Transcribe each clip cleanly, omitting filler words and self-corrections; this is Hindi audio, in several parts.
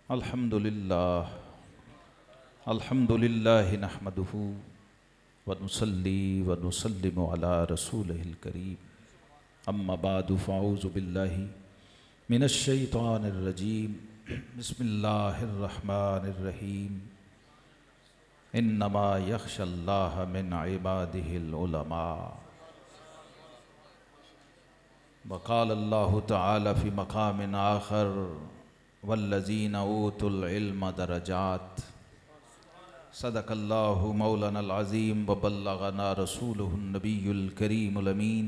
अल्हम्दुलिल्लाह नहमदुहु व नुसल्ली व नुसल्लिमु अला रसूलिहिल करीम अम्मा बादु फ़अऊज़ु बिल्लाहि मिनश शैतानिर रजीम बिस्मिल्लाहिर रहमानिर रहीम इन्नमा यख़्शल्लाह मिन इबादिहिल उलमा व क़ाल अल्लाहु तआला फ़ी मक़ामिन आख़र वल्लज़ीना ऊतुल इल्म दरजात सदक़ल्लाहु मौलानल अज़ीम व बल्लगना रसूलुहुन नबियुल करीमुल अमीन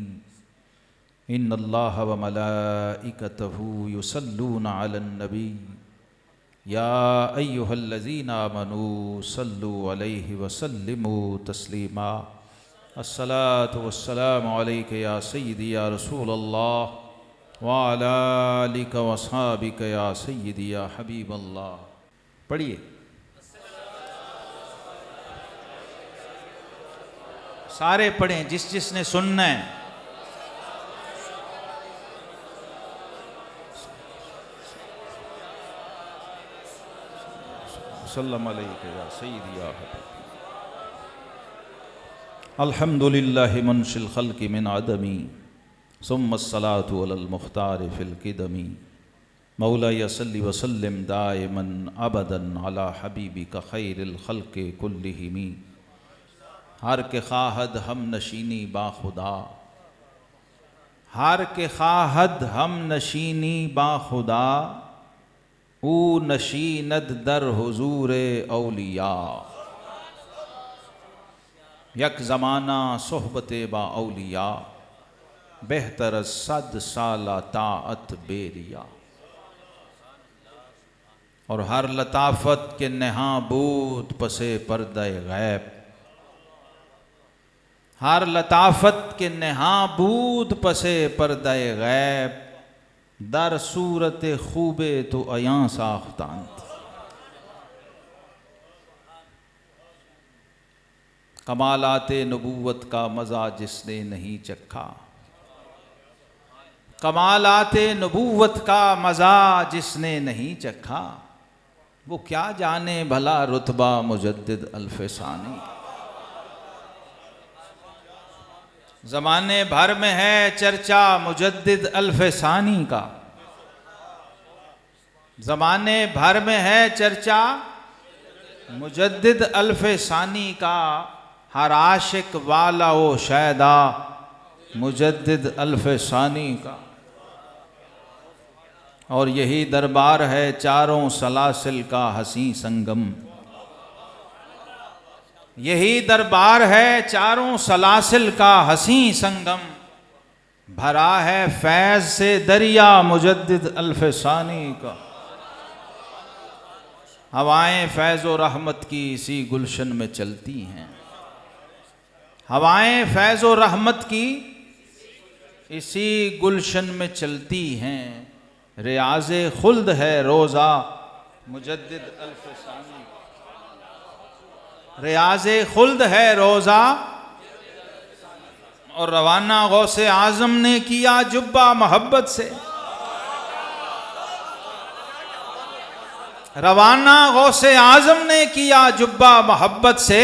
इन्नल्लाह व मलाइकतहु युसल्लूना अलन नबी या अय्युहल्लज़ीना आमनू सल्लु अलैहि व सल्लिमू तस्लीमा अस्सलातु वस्सलामु अलैका या सय्यदी या रसूलल्लाह व अला आलिका व अस्हाबिका या सय्यदी या हबीबल्लाह। पढ़िए। सारे पढ़ें जिसने सुनना है। सल्लल्लाहु अलैहि या सय्यदी या हबीब। अल्हम्दुलिल्लाहि मुनशिल खल्क़ि मिन अदमी सुम्मस्सलातु अलल मुख्तार फिल क़िदमी मौलाया सल्लि व सल्लिम दाइमन अबदन अला हबीबिका खैरिल खल्क़ि कुल्लिहिमी। हर के खाहद हम नशीनी बाखुदा, हर के खाहद हम नशीनी बाखुदा ऊ नशीनद दर हुजूरे औलिया। यक ज़माना सोहबते बा औलिया बेहतर सद साला ताअत बेरिया। और हर लताफत के नहाबूत पसे पर्दे गैब, हर लताफत के नहाबूद पसे पर्दे गैब दर सूरत खूबे तो अयां साख्तांत। कमालाते नबूवत का मज़ा जिसने नहीं चखा, कमालाते नबूवत का मज़ा जिसने नहीं चखा वो क्या जाने भला रुतबा मुजद्दिद अल्फ़सानी। ज़माने भर में है चर्चा मुजद्दिद अल्फ़सानी का, ज़माने भर में है चर्चा मुजद्दिद अल्फ़सानी का। हर आशिक वाला वो शायदा मुजद्दिद अल्फ़सानी का। और यही दरबार है चारों सलासिल का हसी संगम, यही दरबार है चारों सलासिल का हसी संगम। भरा है फैज़ से दरिया मुजद्दिद अल्फ़सानी का। हवाएं फैज़ व रहमत की इसी गुलशन में चलती हैं, हवाएं फैज़ व रहमत की इसी गुलशन में चलती हैं। रियाज़े खुल्द है रोज़ा मुजद्दिद अल्फ़सानी, रियाज़े खुल्द है रोज़ा। और रवाना गौसे आज़म ने किया जुब्बा मोहब्बत से, रवाना गौसे आज़म ने किया जुब्बा मोहब्बत से।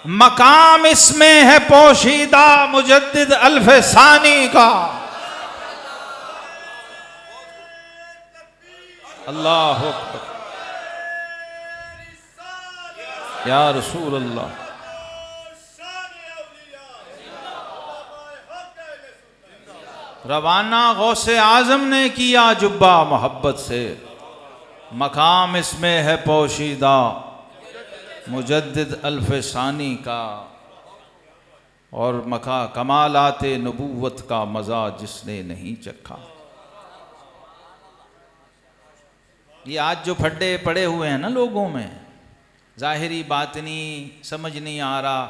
मकाम इसमें है पोशीदा मुजद्दिद अल्फ़सानी का। अल्लाह अकबर या रसूल अल्लाह। रवाना गौसे आज़म ने किया जुब्बा मोहब्बत से। मकाम इसमें है पोशीदा मुजद्दिद अल्फ़सानी का। और मका कमालाते नबूवत का मज़ा जिसने नहीं चखा। ये आज जो फड्डे पड़े हुए हैं ना लोगों में, ज़ाहिरी बातनी समझ नहीं आ रहा।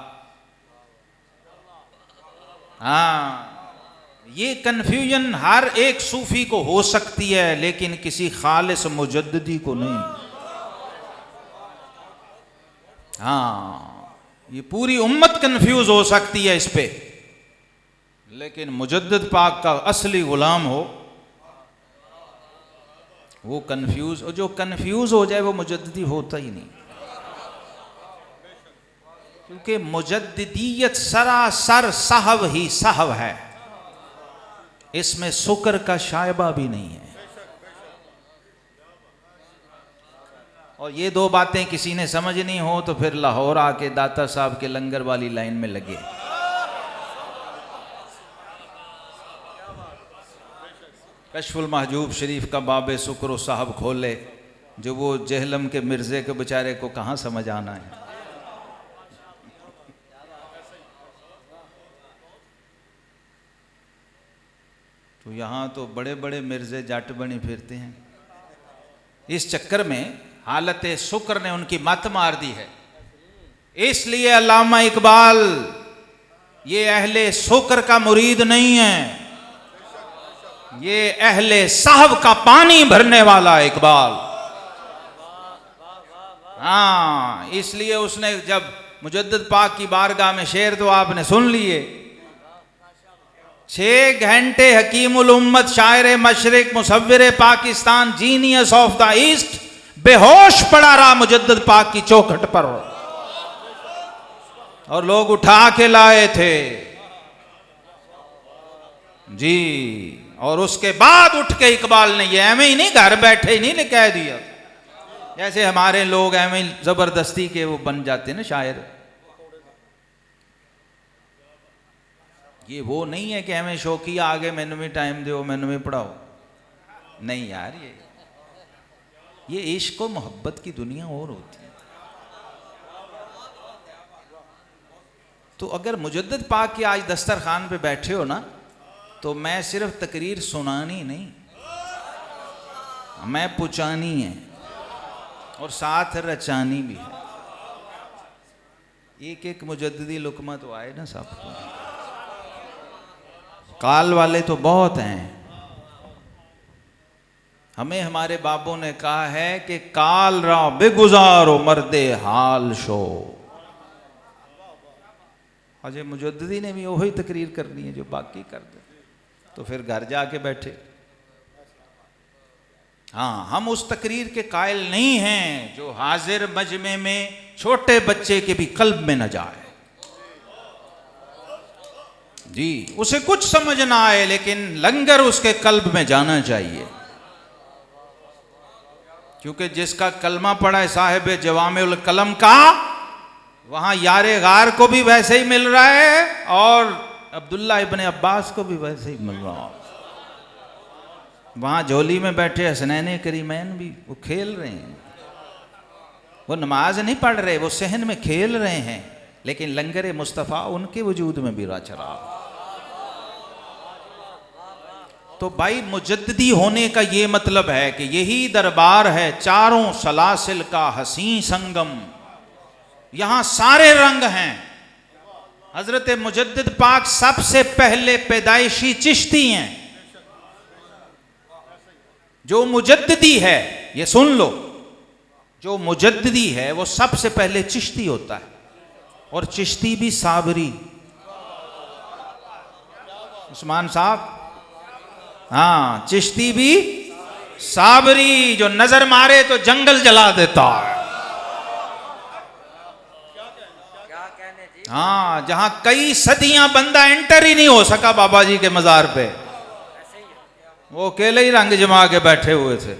हाँ, ये कन्फ्यूजन हर एक सूफ़ी को हो सकती है लेकिन किसी खालिस मुजद्दिदी को नहीं। हाँ, ये पूरी उम्मत कन्फ्यूज हो सकती है इस पे, लेकिन मुजद्दिद पाक का असली गुलाम हो वो कंफ्यूज, और जो कंफ्यूज हो जाए वो मुजद्दिदी होता ही नहीं, क्योंकि मुजद्दिदियत सरासर सहव ही सहव है, इसमें शुक्र का शायबा भी नहीं है। और ये दो बातें किसी ने समझनी हो तो फिर लाहौर आके दाता साहब के लंगर वाली लाइन में लगे। कश्फुल महजूब शरीफ का बाबे शुक्र साहब खोले, जो वो जहलम के मिर्जे के बेचारे को कहाँ समझ आना है। तो यहाँ तो बड़े बड़े मिर्जे जाट बने फिरते हैं। इस चक्कर में हालत शुक्र ने उनकी मत मार दी है। इसलिए अल्लामा इकबाल ये अहले शुक्र का मुरीद नहीं है, ये अहले साहब का पानी भरने वाला इकबाल। हाँ, इसलिए उसने जब मुजद्दिद पाक की बारगाह में शेर तो आपने सुन लिए, 6 घंटे हकीमुल उम्मत, शायर मशरिक, मुसव्विर Pakistan, genius of the east, बेहोश पड़ा रहा मुजद्दिद पाक की चौखट पर, और लोग उठा के लाए थे जी। और उसके बाद उठ के इकबाल ने ये एवं ही नहीं, घर बैठे ही नहीं कह दिया, जैसे हमारे लोग एवं जबरदस्ती के वो बन जाते ना शायर। ये वो नहीं है कि हमें शौकिया आगे मैनू भी टाइम दो, मैनू भी पढ़ाओ, नहीं यार, ये इश्क और मोहब्बत की दुनिया और होती है। तो अगर मुजद्दिद पाक की आज दस्तरखान पे बैठे हो ना, तो मैं सिर्फ तकरीर सुनानी नहीं, मैं पुचानी है और साथ रचानी भी है। एक एक मुजद्दिदी लुकमा तो आए ना सबको, काल वाले तो बहुत हैं। हमें हमारे बाबों ने कहा है कि काल रा बेगुजारो मर्दे हाल शो। अजय मुजद्दिदी ने भी वही तकरीर करनी है जो बाकी कर दे, तो फिर घर जाके बैठे। हाँ, हम उस तकरीर के कायल नहीं हैं जो हाजिर मजमे में छोटे बच्चे के भी कल्ब में न जाए जी, उसे कुछ समझ ना आए लेकिन लंगर उसके कल्ब में जाना चाहिए। क्योंकि जिसका कलमा पड़ा है साहिब जवामिउल कलम का, वहां यारे गार को भी वैसे ही मिल रहा है और अब्दुल्ला इब्ने अब्बास को भी वैसे ही मिल रहा है। वहां झोली में बैठे हसनैन करीमैन भी वो खेल रहे हैं, वो नमाज नहीं पढ़ रहे, वो सहन में खेल रहे हैं, लेकिन लंगर मुस्तफ़ा उनके वजूद में भी रच रहा। तो भाई मुजद्दिदी होने का ये मतलब है कि यही दरबार है चारों सलासिल का हसीन संगम, यहां सारे रंग हैं। हजरत मुजद्दिद पाक सबसे पहले पैदाइशी चिश्ती हैं। जो मुजद्दिदी है, ये सुन लो, जो मुजद्दिदी है वो सबसे पहले चिश्ती होता है, और चिश्ती भी साबरी। उस्मान साहब, हाँ, चिश्ती भी साबरी, जो नजर मारे तो जंगल जला देता है। हाँ, जहां कई सदियां बंदा एंटर ही नहीं हो सका बाबा जी के मजार पे, वो अकेले ही रंग जमा के बैठे हुए थे।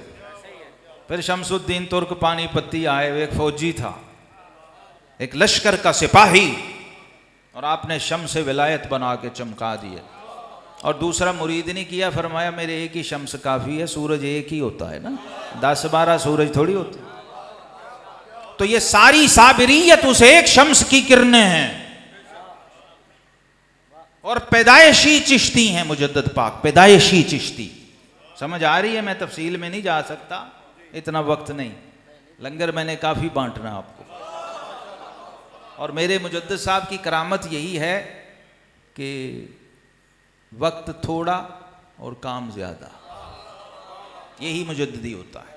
फिर शमसुद्दीन तुर्क पानीपत्ती आए, एक फौजी था, एक लश्कर का सिपाही, और आपने शम्स विलायत बना के चमका दिए। और दूसरा मुरीद नहीं किया, फरमाया मेरे एक ही शम्स काफ़ी है, सूरज एक ही होता है ना, 10-12 सूरज थोड़ी होते। तो ये सारी साबिरियत उस एक शम्स की किरणें हैं, और पैदाइशी चिश्ती हैं मुजद्दिद पाक, पैदाइशी चिश्ती। समझ आ रही है? मैं तफसील में नहीं जा सकता, इतना वक्त नहीं, लंगर मैंने काफ़ी बांटना आपको। और मेरे मुजद्दिद साहब की करामत यही है कि वक्त थोड़ा और काम ज़्यादा, यही मुजद्दिदी होता है।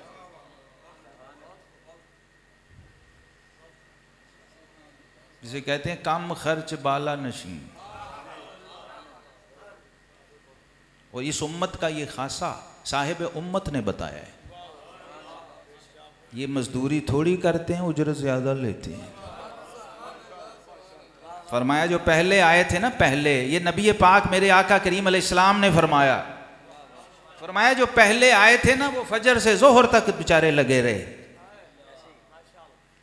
जिसे कहते हैं कम खर्च बाला नशीं। और इस उम्मत का ये खासा साहिब उम्मत ने बताया है। ये मजदूरी थोड़ी करते हैं, उजरत ज़्यादा लेते हैं। फरमाया जो पहले आए थे ना, पहले, ये नबी पाक मेरे आका करीम अलैहिस्सलाम ने फरमाया, फरमाया जो पहले आए थे ना वो फजर से जोहर तक बेचारे लगे रहे।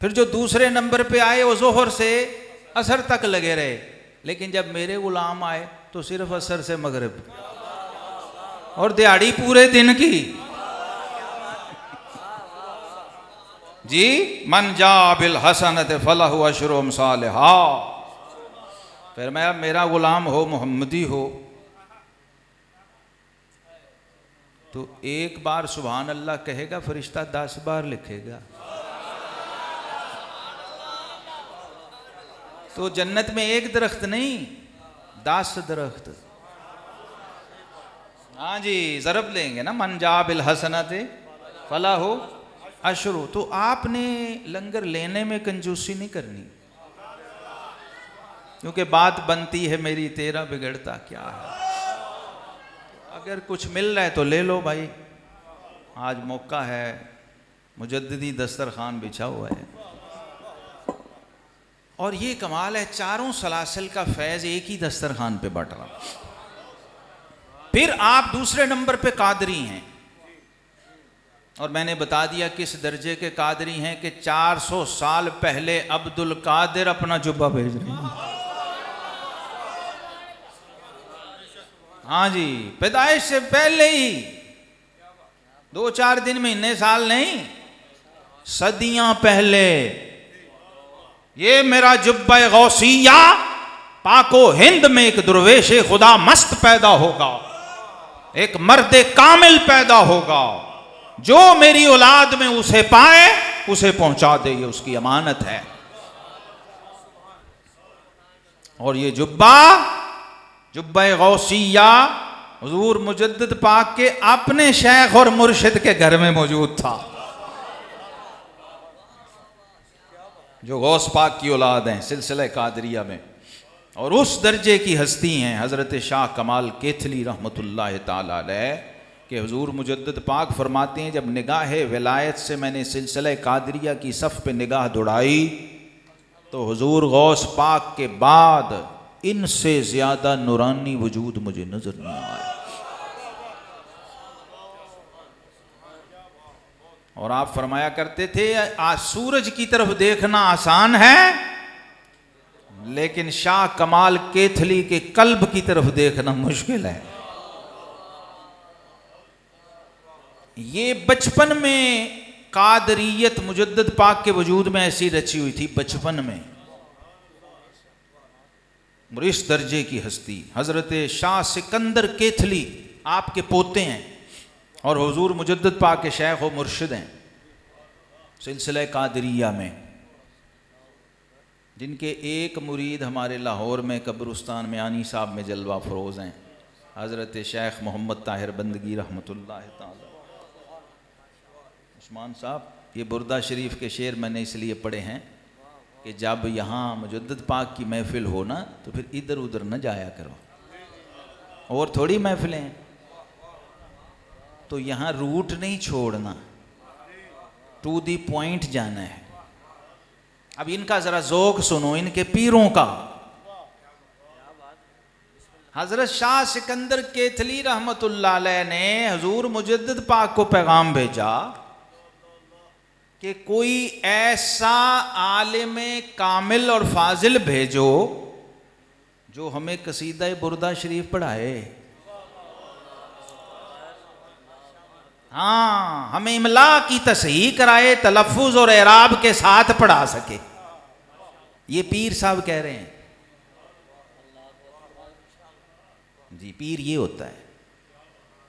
फिर जो दूसरे नंबर पे आए वो जोहर से असर तक लगे रहे। लेकिन जब मेरे गुलाम आए तो सिर्फ असर से मगरिब, और दिहाड़ी पूरे दिन की। जी, मन जा बिल हसनत फलहु अशरु अमसालिहा। फिर मैं, अब मेरा गुलाम हो, मोहम्मदी हो, तो एक बार सुभान अल्लाह कहेगा, फरिश्ता 10 बार लिखेगा। तो जन्नत में एक दरख्त नहीं, 10 दरख्त। हाँ जी, ज़रब लेंगे ना, मन जा बिल हसनत फलाहु अशरु। तो आपने लंगर लेने में कंजूसी नहीं करनी, क्योंकि बात बनती है मेरी, तेरा बिगड़ता क्या है। अगर कुछ मिल रहा है तो ले लो भाई, आज मौका है, मुजद्दिदी दस्तरखान बिछा हुआ है। और ये कमाल है, चारों सलासिल का फैज़ एक ही दस्तरखान पे बट रहा। फिर आप दूसरे नंबर पे कादरी हैं, और मैंने बता दिया किस दर्जे के कादरी हैं कि 400 साल पहले अब्दुल कादिर अपना जुब्बा भेज रहे हैं। हाँ जी, पैदाइश से पहले ही, 2-4 दिन, महीने, साल नहीं, सदियां पहले, ये मेरा जुब्बा गौसिया पाको हिंद में एक दुर्वेश खुदा मस्त पैदा होगा, एक मर्द कामिल पैदा होगा, जो मेरी औलाद में उसे पाए उसे पहुंचा दे, ये उसकी अमानत है। और ये जुब्बा गौसिया हुजूर मुजद्दिद पाक के अपने शेख और मुर्शिद के घर में मौजूद था, जो गौस पाक की औलाद हैं सिलसिला कादरिया में। और उस दर्जे की हस्ती हैं हज़रत शाह कमाल केथली रहमतुल्लाह ताला अलैह के हुजूर मुजद्दिद पाक फरमाते हैं, जब निगाह विलायत से मैंने सिलसिला कादरिया की सफ़ पे निगाह दौड़ाई तो हुजूर गौस पाक के बाद इनसे ज़्यादा नूरानी वजूद मुझे नजर नहीं आया। और आप फरमाया करते थे, आज सूरज की तरफ देखना आसान है, लेकिन शाह कमाल केथली के कल्ब की तरफ देखना मुश्किल है। ये बचपन में कादरियत मुजद्दिद पाक के वजूद में ऐसी रची हुई थी, बचपन में। और इस दर्जे की हस्ती हजरत शाह सिकंदर केथली आपके पोते हैं, और हुजूर मुजद्दिद पाक के शेख व मुर्शिद हैं सिलसिला कादरिया में, जिनके एक मुरीद हमारे लाहौर में कब्रिस्तान में आनी साहब में जलवा फरोज़ हैं, हज़रत शेख मोहम्मद ताहिर बंदगी रहमतुल्लाह ताला। उस्मान साहब, ये बुर्दा शरीफ के शेर मैंने इसलिए पढ़े हैं कि जब यहाँ मुजद्दिद पाक की महफिल हो ना, तो फिर इधर उधर न जाया करो, और थोड़ी महफिलें हैं, तो यहाँ रूट नहीं छोड़ना, टू दी पॉइंट जाना है। अब इनका ज़रा ज़ोक सुनो, इनके पीरों का। हज़रत शाह सिकंदर केथली रहमतुल्लाह अलैह ने हुजूर मुजद्दिद पाक को पैगाम भेजा कि कोई ऐसा आलिम कामिल और फाजिल भेजो जो हमें कसीदा बुर्दा शरीफ पढ़ाए। हाँ, हमें इमला की तसहीह कराए, तलफ़ुज़ और एराब के साथ पढ़ा सके। ये पीर साहब कह रहे हैं जी, पीर ये होता है।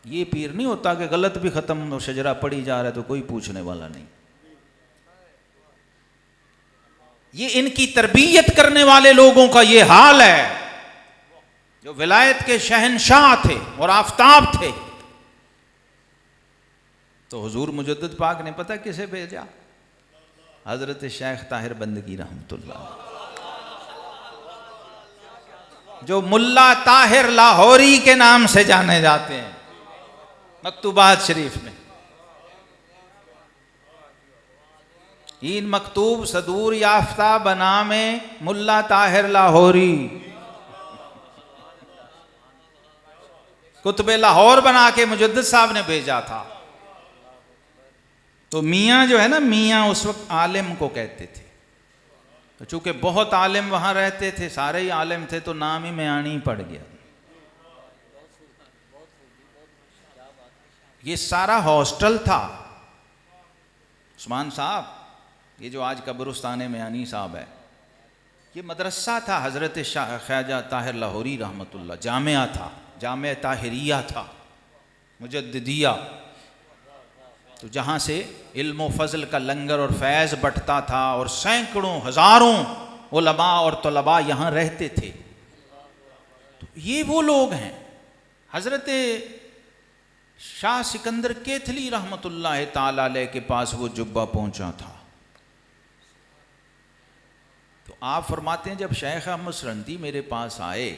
ये पीर नहीं होता कि गलत भी ख़त्म शजरा पढ़ी जा रहा है तो कोई पूछने वाला नहीं। ये इनकी तरबियत करने वाले लोगों का ये हाल है, जो विलायत के शहनशाह थे और आफताब थे। तो हुजूर मुजद्दिद पाक ने पता किसे भेजा? हजरत शेख ताहिर बंदगी रहमतुल्लाह, जो मुल्ला ताहिर लाहौरी के नाम से जाने जाते हैं मकतूबात शरीफ में। इन मकतूब सदूर याफ्ता बना में मुल्ला ताहिर लाहौरी, कुतुब लाहौर बना के मुजद्दिद साहब ने भेजा था। तो मियाँ जो है ना, मियाँ उस वक्त आलिम को कहते थे। तो चूंकि बहुत आलिम वहाँ रहते थे, सारे ही आलिम थे, तो नाम ही मियानी पड़ गया। ये सारा हॉस्टल था। उस्मान साहब, ये जो आज कब्रिस्तान मियानी साहब है, ये मदरसा था हज़रत शाह ख्वाजा ताहिर लाहौरी रहमतुल्लाह, जामिया था, जामिया ताहिरिया था, मुजद्दिदिया। तो जहाँ से इल्म व फज़ल का लंगर और फैज़ बंटता था और सैकड़ों हज़ारों उलमा और तलबा यहाँ रहते थे। तो ये वो लोग हैं। हज़रत शाह सिकंदर केथली रहमतुल्लाह ताला अलैह के पास वो जुब्बा पहुँचा था। तो आप फरमाते हैं, जब शेख अहमद सरंदी मेरे पास आए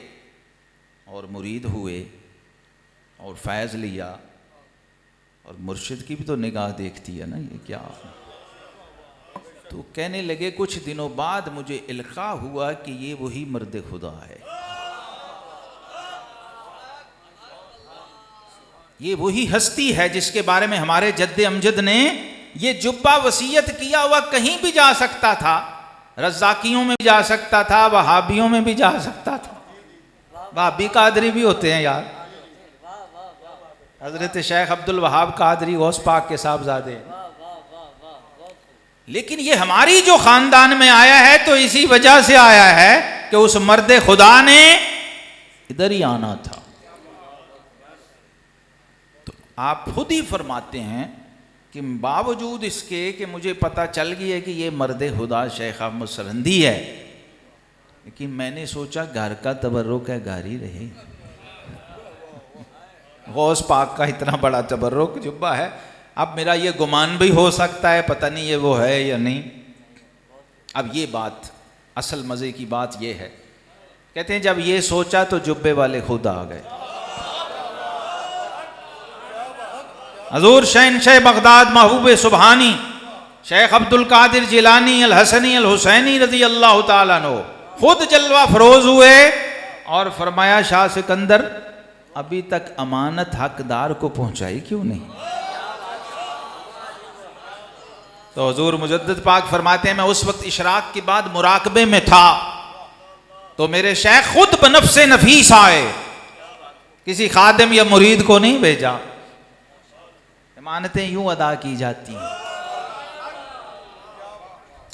और मुरीद हुए और फैज़ लिया, और मुर्शिद की भी तो निगाह देखती है ना, ये क्या। तो कहने लगे, कुछ दिनों बाद मुझे इल्का हुआ कि ये वही मर्द खुदा है, ये वही हस्ती है जिसके बारे में हमारे जद्दे अमजद ने ये जुब्बा वसीयत किया हुआ। कहीं भी जा सकता था, रज़ाकियों में भी जा सकता था, वहाबियों में भी जा सकता था। वहाबी कादरी भी होते हैं यार, हज़रत शेख अब्दुल वहाब कादरी गौस पाक के साहबजादे। लेकिन ये हमारी जो ख़ानदान में आया है तो इसी वजह से आया है कि उस मर्द खुदा ने इधर ही आना था। तो आप खुद ही फरमाते हैं कि बावजूद इसके कि मुझे पता चल गया है कि ये मर्द खुदा शेख अहमद सरंदी है, लेकिन मैंने सोचा घर का तबर्रुक है, घर ही रहे। गौस पाक का इतना बड़ा तबर्रुक जुब्बा है। अब मेरा ये गुमान भी हो सकता है, पता नहीं ये वो है या नहीं। अब ये बात, असल मज़े की बात ये है, कहते हैं जब ये सोचा तो जुब्बे वाले खुद आ गए। हजूर शहंशाह बगदाद महबूब सुबहानी शेख अब्दुल कादिर जिलानी अल हसनी अल हुसैनी रज़ी अल्लाह ताला अन्हु खुद जलवा फरोज हुए और फरमाया, शाह सिकंदर अभी तक अमानत हकदार को पहुंचाई क्यों नहीं। तो हुजूर मुजद्दिद पाक फरमाते हैं, मैं उस वक्त इशराक के बाद मुराकबे में था, तो मेरे शेख खुद बनफ्से नफीस आए, किसी खादिम या मुरीद को नहीं भेजा। अमानतें यूं अदा की जाती हैं।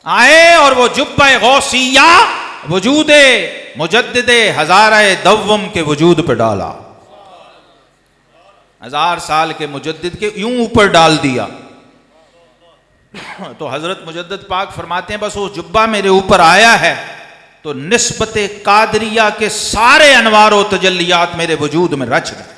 आए और वो जुब्बा गौसिया वजूदे मुजद्दिदे हज़ारे दव्वम के वजूद पर डाला। 1000 साल के मुजद्दिद के यूं ऊपर डाल दिया। तो हजरत मुजद्दिद पाक फरमाते हैं, बस वो जुब्बा मेरे ऊपर आया है तो निस्बत कादरिया के सारे अनवार व तजल्लियात मेरे वजूद में रच गए।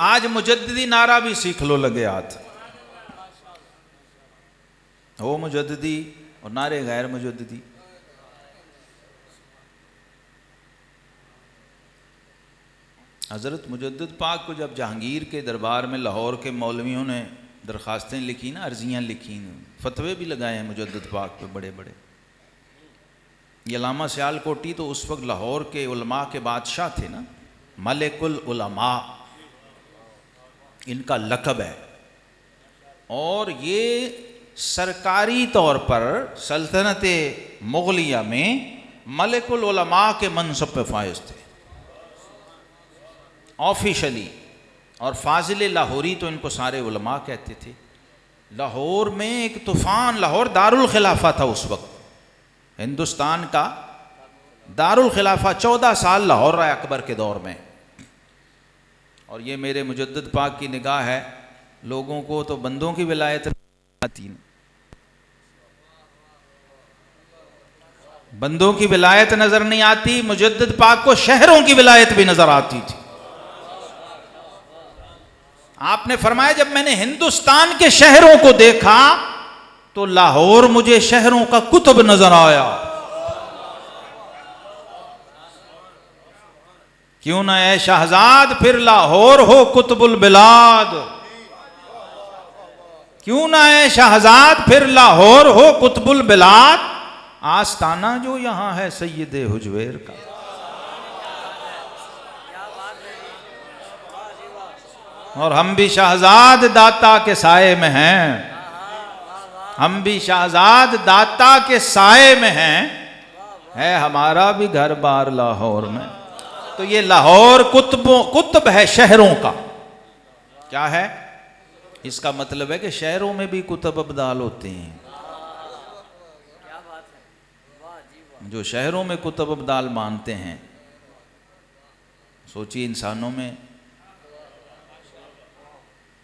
आज मुजद्दिदी नारा भी सीख लो लगे हाथ, हो मुजद्दिदी और नारे गैर मुजद्दिदी। हज़रत मुजद्दिद पाक को जब जहांगीर के दरबार में लाहौर के मौलवियों ने दरख्वास्तें लिखी ना, अर्जियाँ लिखी, फतवे भी लगाए हैं मुजद्दिद पाक पे बड़े बड़े। ये अल्लामा सियालकोटी तो उस वक्त लाहौर के उलमा के बादशाह थे ना, मलिकुल उलमा इनका लक़ब है। और ये सरकारी तौर पर सल्तनत मुग़लिया में मलिकुल उलमा के मनसब पे फायज थे ऑफिशली। और फाजिल लाहौरी तो इनको सारे उलमा कहते थे। लाहौर में एक तूफ़ान, लाहौर दारुल खिलाफा था उस वक्त, हिंदुस्तान का दारुल खिलाफा। 14 साल लाहौर रहा अकबर के दौर में। और ये मेरे मुजद्दिद पाक की निगाह है, लोगों को तो बंदों की विलायत आती नहीं, बंदों की विलायत नजर नहीं आती, मुजद्दिद पाक को शहरों की विलायत भी नजर आती थी। आपने फरमाया, जब मैंने हिंदुस्तान के शहरों को देखा तो लाहौर मुझे शहरों का कुतुब नजर आया। क्यों ना ऐ शहजाद फिर लाहौर हो कुतुबुल बिलाद, क्यों ना ऐ शहजाद फिर लाहौर हो कुतुबुल बिलाद, आस्ताना जो यहां है सैयदे हुजवेर का। और हम भी शहजाद दाता के साए में हैं, हम भी शहजाद दाता के साए में हैं, है हमारा भी घर बार लाहौर में। तो ये लाहौर कुतुब है शहरों का। क्या है इसका मतलब? है कि शहरों में भी कुतुब अब्दाल होते हैं। जो शहरों में कुतुब अब्दाल मानते हैं, सोचिए इंसानों में।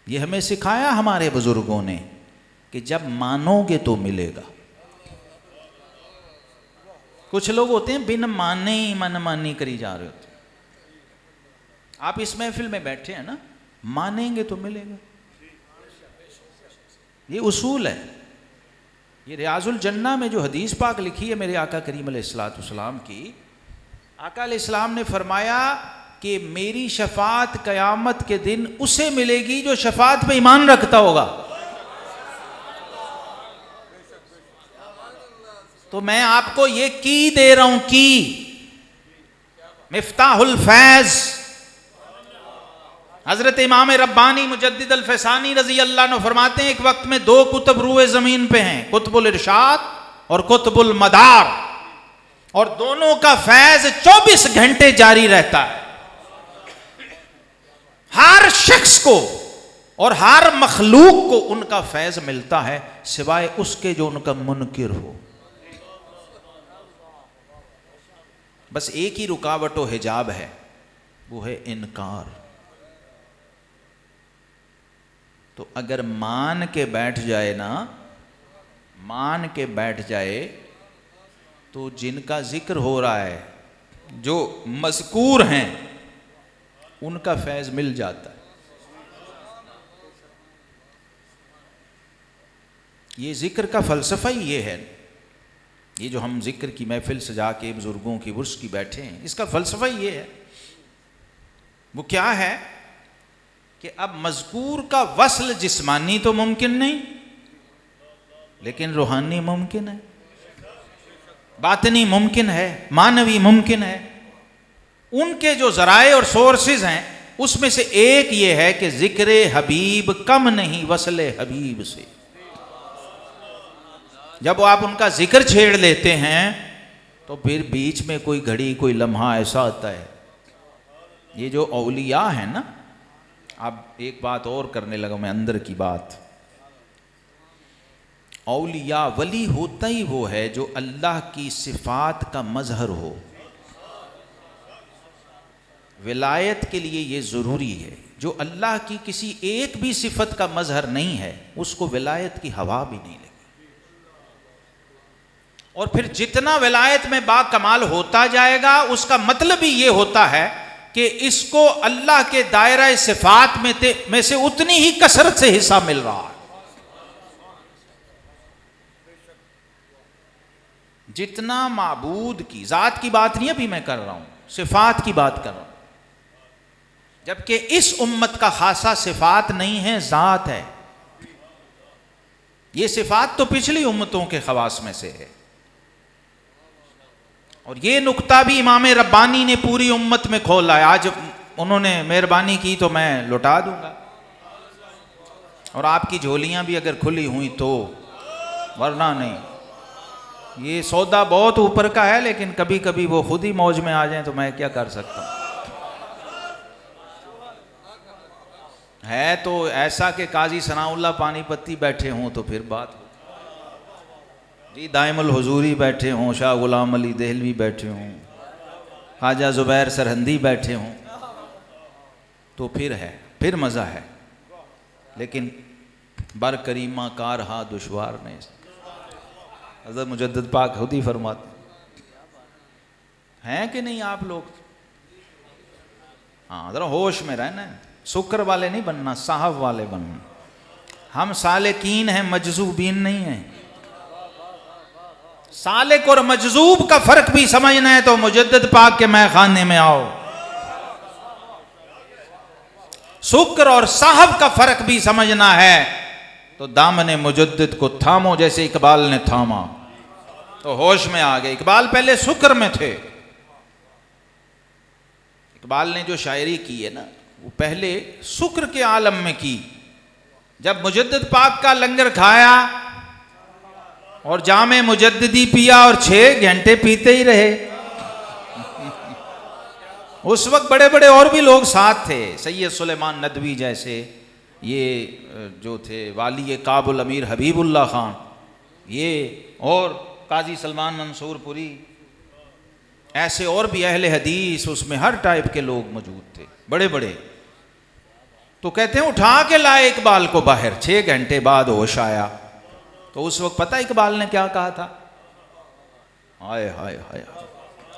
ये हमें सिखाया हमारे बुजुर्गों ने कि जब मानोगे तो मिलेगा। कुछ लोग होते हैं बिन माने ही मनमानी करी जा रहे होते। आप इस महफिल में बैठे हैं ना, मानेंगे तो मिलेगा, ये उसूल है। ये रियाजुल जन्ना में जो हदीस पाक लिखी है मेरे आका करीम अलैहिस्सलाम की, आका अलैहिस्सलाम ने फरमाया कि मेरी शफात कयामत के दिन उसे मिलेगी जो शफात पे ईमान रखता होगा। तो मैं आपको ये की दे रहा हूं, की मिफ्ताहुल फैज हजरत इमाम रब्बानी मुजद्दिद अल फैसानी रजी अल्लाह अन्हु फरमाते हैं, एक वक्त में दो कुतुब रूए जमीन पे हैं, कुतुबुल इरशाद और कुतुबुल मदार, और दोनों का फैज 24 घंटे जारी रहता है। हर शख्स को और हर मखलूक को उनका फैज मिलता है, सिवाय उसके जो उनका मुनकिर हो। बस एक ही रुकावट व हिजाब है, वो है इनकार। तो अगर मान के बैठ जाए ना, मान के बैठ जाए, तो जिनका जिक्र हो रहा है, जो मज़कूर हैं, उनका फैज़ मिल जाता है। ये जिक्र का फ़लसफ़ा ही ये है। ये जो हम जिक्र की महफिल सजा के बुज़ुर्गों की उर्स की बैठे हैं, इसका फ़लसफ़ा ही ये है। वो क्या है कि अब मज़कूर का वस्ल जिस्मानी तो मुमकिन नहीं, लेकिन रूहानी मुमकिन है, बातनी मुमकिन है, मानवी मुमकिन है। उनके जो ज़राए और सोर्सेज हैं, उसमें से एक ये है कि ज़िक्र हबीब कम नहीं वस्ल हबीब से। जब आप उनका जिक्र छेड़ लेते हैं तो फिर बीच में कोई घड़ी कोई लम्हा ऐसा आता है। ये जो औलिया है ना, अब एक बात और करने लगा मैं, अंदर की बात। औलिया वली होता ही वो है जो अल्लाह की सिफात का मजहर हो। विलायत के लिए ये ज़रूरी है, जो अल्लाह की किसी एक भी सिफत का मजहर नहीं है, उसको विलायत की हवा भी नहीं लगी। और फिर जितना विलायत में बाकमाल होता जाएगा, उसका मतलब ही ये होता है कि इसको अल्लाह के दायरा सिफात में से उतनी ही कसरत से हिस्सा मिल रहा है जितना माबूद की। ज़ात की बात नहीं अभी मैं कर रहा हूं, सिफात की बात कर रहा हूं। जबकि इस उम्मत का खासा सिफात नहीं है, ज़ात है। ये सिफात तो पिछली उम्मतों के खवास में से है। और ये नुक्ता भी इमाम रब्बानी ने पूरी उम्मत में खोला है। आज उन्होंने मेहरबानी की तो मैं लौटा दूंगा, और आपकी झोलियां भी अगर खुली हुई तो, वरना नहीं। ये सौदा बहुत ऊपर का है, लेकिन कभी कभी वो खुद ही मौज में आ जाए तो मैं क्या कर सकता हूं। है तो ऐसा कि काजी सनाउल्लाह पानीपत्ती बैठे हों तो फिर बात जी, दाइमुल हुजूरी बैठे हों, शाह गुलाम अली देहलवी बैठे हों, ख्वाजा ज़ुबैर सरहंदी बैठे हों, तो फिर है, फिर मज़ा है। लेकिन बर करीमा कार हा दुश्वार नहीं। हज़रत मुजद्दिद पाक खुद ही फरमाते हैं कि नहीं आप लोग। हाँ, ज़रा होश में रहना है, शुक्र वाले नहीं बनना, साहब वाले बनना। हम सालिकीन हैं, मजजूबीन नहीं हैं। सालिक और मजजूब का फर्क भी समझना है तो मुजद्दिद पाक के मैखाने में आओ। शुक्र और साहब का फर्क भी समझना है तो दामने मुजद्दिद को थामो, जैसे इकबाल ने थामा तो होश में आ गए। इकबाल पहले शुक्र में थे। इकबाल ने जो शायरी की है ना, वो पहले शुक्र के आलम में की। जब मुजद्दिद पाक का लंगर खाया और जामे मुजद्दिदी पिया और 6 घंटे पीते ही रहे। उस वक्त बड़े बड़े और भी लोग साथ थे, सैयद सुलेमान नदवी जैसे, ये जो थे वाली काबुल अमीर हबीबुल्लाह खान, ये और काजी सलमान मंसूरपुरी, ऐसे और भी अहले हदीस, उसमें हर टाइप के लोग मौजूद थे, बड़े बड़े। तो कहते हैं उठा के लाए इकबाल को बाहर, 6 घंटे बाद होश आया। तो उस वक्त पता इकबाल ने क्या कहा था? हाय हाय हाय,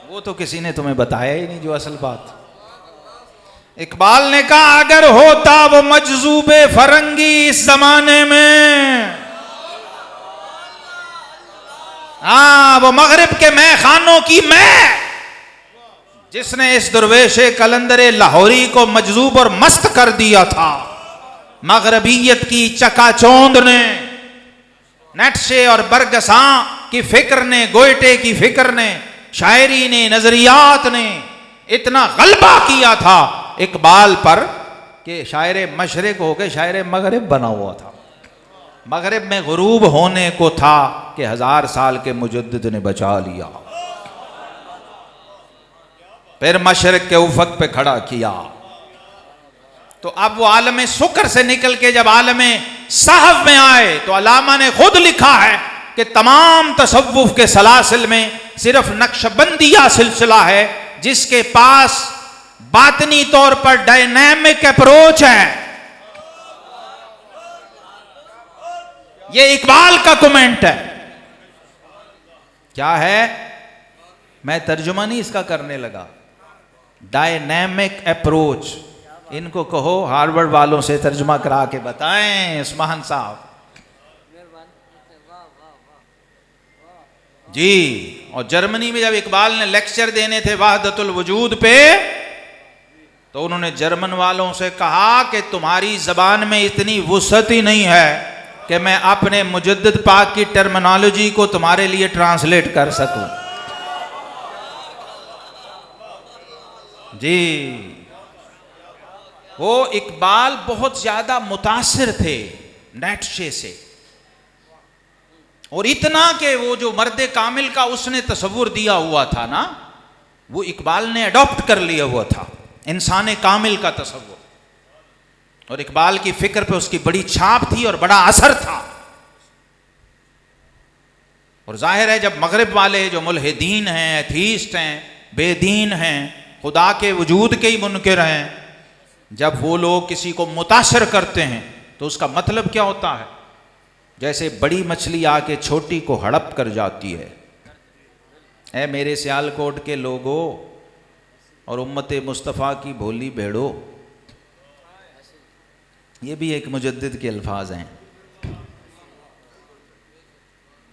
वो तो किसी ने तुम्हें बताया ही नहीं जो असल बात। इकबाल ने कहा अगर होता वो मजजूबे फरंगी इस जमाने में, वो मगरिब के मैखानों की मैं, जिसने इस दुर्वेशे कलंदरे लाहौरी को मजजूब और मस्त कर दिया था। मगरबियत की चकाचौंध ने, नटशे और बरगसा की फिक्र ने, गोयटे की फिक्र ने, शायरी ने, नजरियात ने इतना गलबा किया था इकबाल पर कि शायर मशरिक होकर शायर मगरिब बना हुआ था। मगरिब में गुरूब होने को था कि 1000 साल के मुजद्दिद ने बचा लिया, फिर मशरिक के उफक पे खड़ा किया। तो अब वो आलम शुक्र से निकल के जब आलम साहब में आए तो अल्लामा ने खुद लिखा है कि तमाम तसव्वुफ के सलासिल में सिर्फ नक्शबंदिया सिलसिला है जिसके पास बातनी तौर पर डायनामिक अप्रोच है। ये इकबाल का कमेंट है। क्या है? मैं तर्जुमा नहीं इसका करने लगा। डायनामिक अप्रोच, इनको कहो हार्वर्ड वालों से तर्जुमा करा के बताएं उस्मान साहब जी। और जर्मनी में जब इकबाल ने लेक्चर देने थे वहदतुल वजूद पे, तो उन्होंने जर्मन वालों से कहा कि तुम्हारी जबान में इतनी वुसअत ही नहीं है कि मैं अपने मुजद्दिद पाक की टर्मिनोलॉजी को तुम्हारे लिए ट्रांसलेट कर सकूं। जी, वो इकबाल बहुत ज्यादा मुतासिर थे नेटशे से, और इतना कि वो जो मर्द कामिल का उसने तस्वुर दिया हुआ था ना, वो इकबाल ने अडॉप्ट कर लिया हुआ था, इंसान कामिल का तस्वुर। और इकबाल की फिक्र पे उसकी बड़ी छाप थी और बड़ा असर था। और जाहिर है जब मगरिब वाले जो मुल्हिदीन हैं, एथीस्ट हैं, बेदीन हैं, खुदा के वजूद के ही मुनकिर हैं, जब वो लोग किसी को मुतासर करते हैं तो उसका मतलब क्या होता है? जैसे बड़ी मछली आके छोटी को हड़प कर जाती है। ऐ मेरे सियालकोट के लोगों और उम्मत मुस्तफ़ा की भोली भेड़ो, ये भी एक मुजद्दिद के अल्फाज हैं।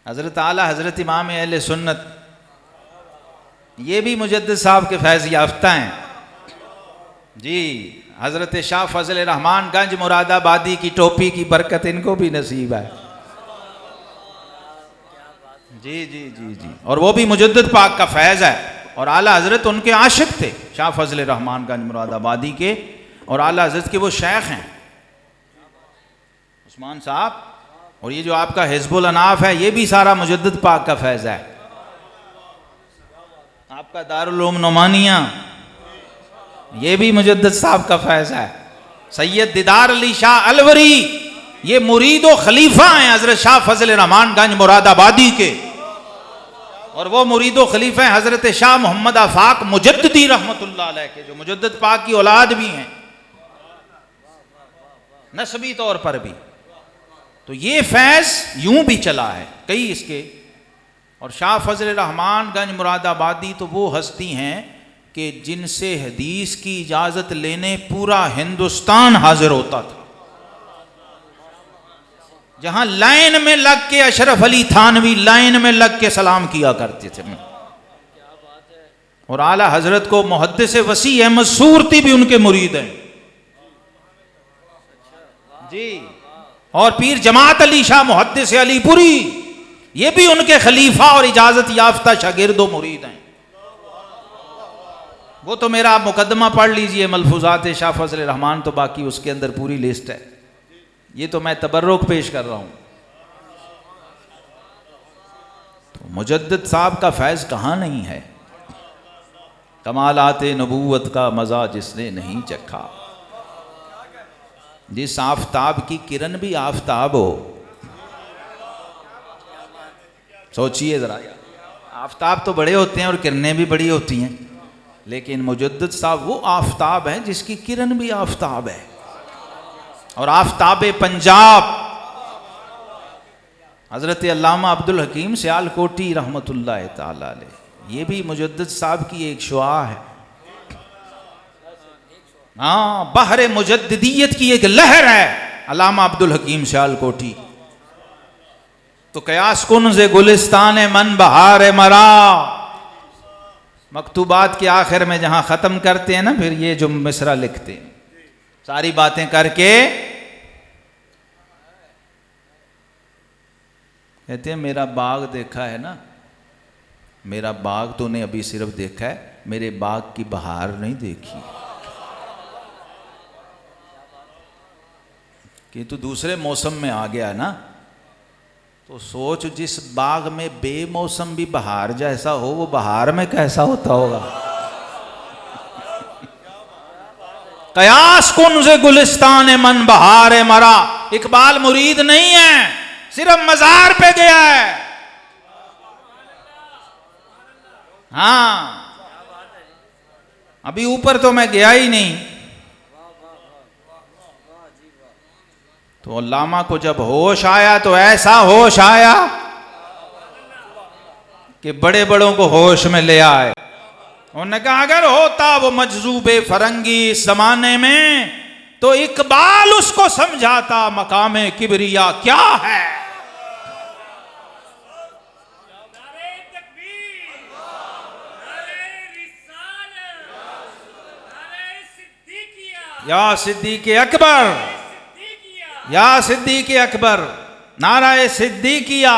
हज़रत आला हज़रत इमाम अहले सुन्नत, ये भी मुजद्दिद साहब के फैज़ याफ्ता हैं जी। हज़रत शाह फजल रहमान गंज मुरादाबादी की टोपी की बरकत इनको भी नसीब है जी जी जी जी। और वो भी मुजद्दिद पाक का फैज़ है। और आला हज़रत उनके आशिक थे, शाह फजल रहमान गंज मुरादाबादी के, और आला हज़रत के वो शेख हैं उस्मान साहब। और ये जो आपका हिज़्बुल अनाफ है, ये भी सारा मुजद्दिद पाक का फैज़ है। आपका दारुल उलूम नुमानिया, ये भी मुजद्दिद साहब का फैज़ है। सैयद दीदार अली शाह अलवरी, ये मुरीद व खलीफा हैं हज़रत शाह फजल रहमान गंज मुरादाबादी के। और वो मुरीद व खलीफा हैं हज़रत शाह मोहम्मद आफाक मुजद्दिदी रहमतुल्लाह अलैह के, जो मुजद्दिद पाक की औलाद भी हैं नस्बी तौर पर भी। तो ये फैज़ यूं भी चला है कई इसके। और शाह फजल रहमान गंज मुरादाबादी तो वो हस्ती हैं कि जिनसे हदीस की इजाज़त लेने पूरा हिंदुस्तान हाजिर होता था। जहां लाइन में लग के अशरफ अली थानवी लाइन में लग के सलाम किया करते थे। और आला हजरत को मुहद्दिस वसी अहमद सूरती भी उनके मुरीद हैं जी। और पीर जमात अली शाह मुहद्दिस अलीपुरी ये भी उनके खलीफा और इजाजत याफ्ता शागिर्द व मुरीद हैं। वो तो मेरा आप मुकदमा पढ़ लीजिए मलफूजात शाह फजल रहमान, तो बाकी उसके अंदर पूरी लिस्ट है। ये तो मैं तबर्रुक पेश कर रहा हूं। तो मुजद्दिद साहब का फैज कहां नहीं है, कमालाते नबूवत का मजा जिसने नहीं चखा। जिस आफताब की किरण भी आफताब हो, सोचिए जरा यार, आफताब तो बड़े होते हैं और किरणें भी बड़ी होती हैं, लेकिन मुजद्दिद साहब वो आफताब हैं जिसकी किरण भी आफताब है। और आफताब पंजाब हजरत अल्लामा अब्दुल हकीम सियालकोटी रहमतुल्लाह ताला अलैह, ये भी मुजद्दिद साहब की एक शुआ है। हाँ, बहरे मुजद्दिदियत की एक लहर है अल्लामा अब्दुल हकीम सियालकोटी। तो कयास कुन से गुलिस्तान मन बहार मरा, मकतूबात के आखिर में जहां खत्म करते हैं ना, फिर ये जो मिसरा लिखते हैं, सारी बातें करके कहते हैं मेरा बाग देखा है ना, मेरा बाग तूने अभी सिर्फ देखा है, मेरे बाग की बहार नहीं देखी। कि तू दूसरे मौसम में आ गया ना, तो सोच जिस बाग में बेमौसम भी बहार जैसा हो, वो बहार में कैसा होता होगा। कयास कुन से गुलिस्तान मन बहार मरा, इकबाल मुरीद नहीं है, सिर्फ मजार पे गया है। हाँ, अभी ऊपर तो मैं गया ही नहीं। तो अल्लामा को जब होश आया तो ऐसा होश आया कि बड़े बड़ों को होश में ले आए। उन्होंने कहा अगर होता वो मजजूबे फरंगी इस जमाने में, तो इकबाल उसको समझाता मकामे किबरिया क्या है। या सिद्दीक़ अकबर, या सिद्दीक़ अकबर, नाराए सिद्दीकिया।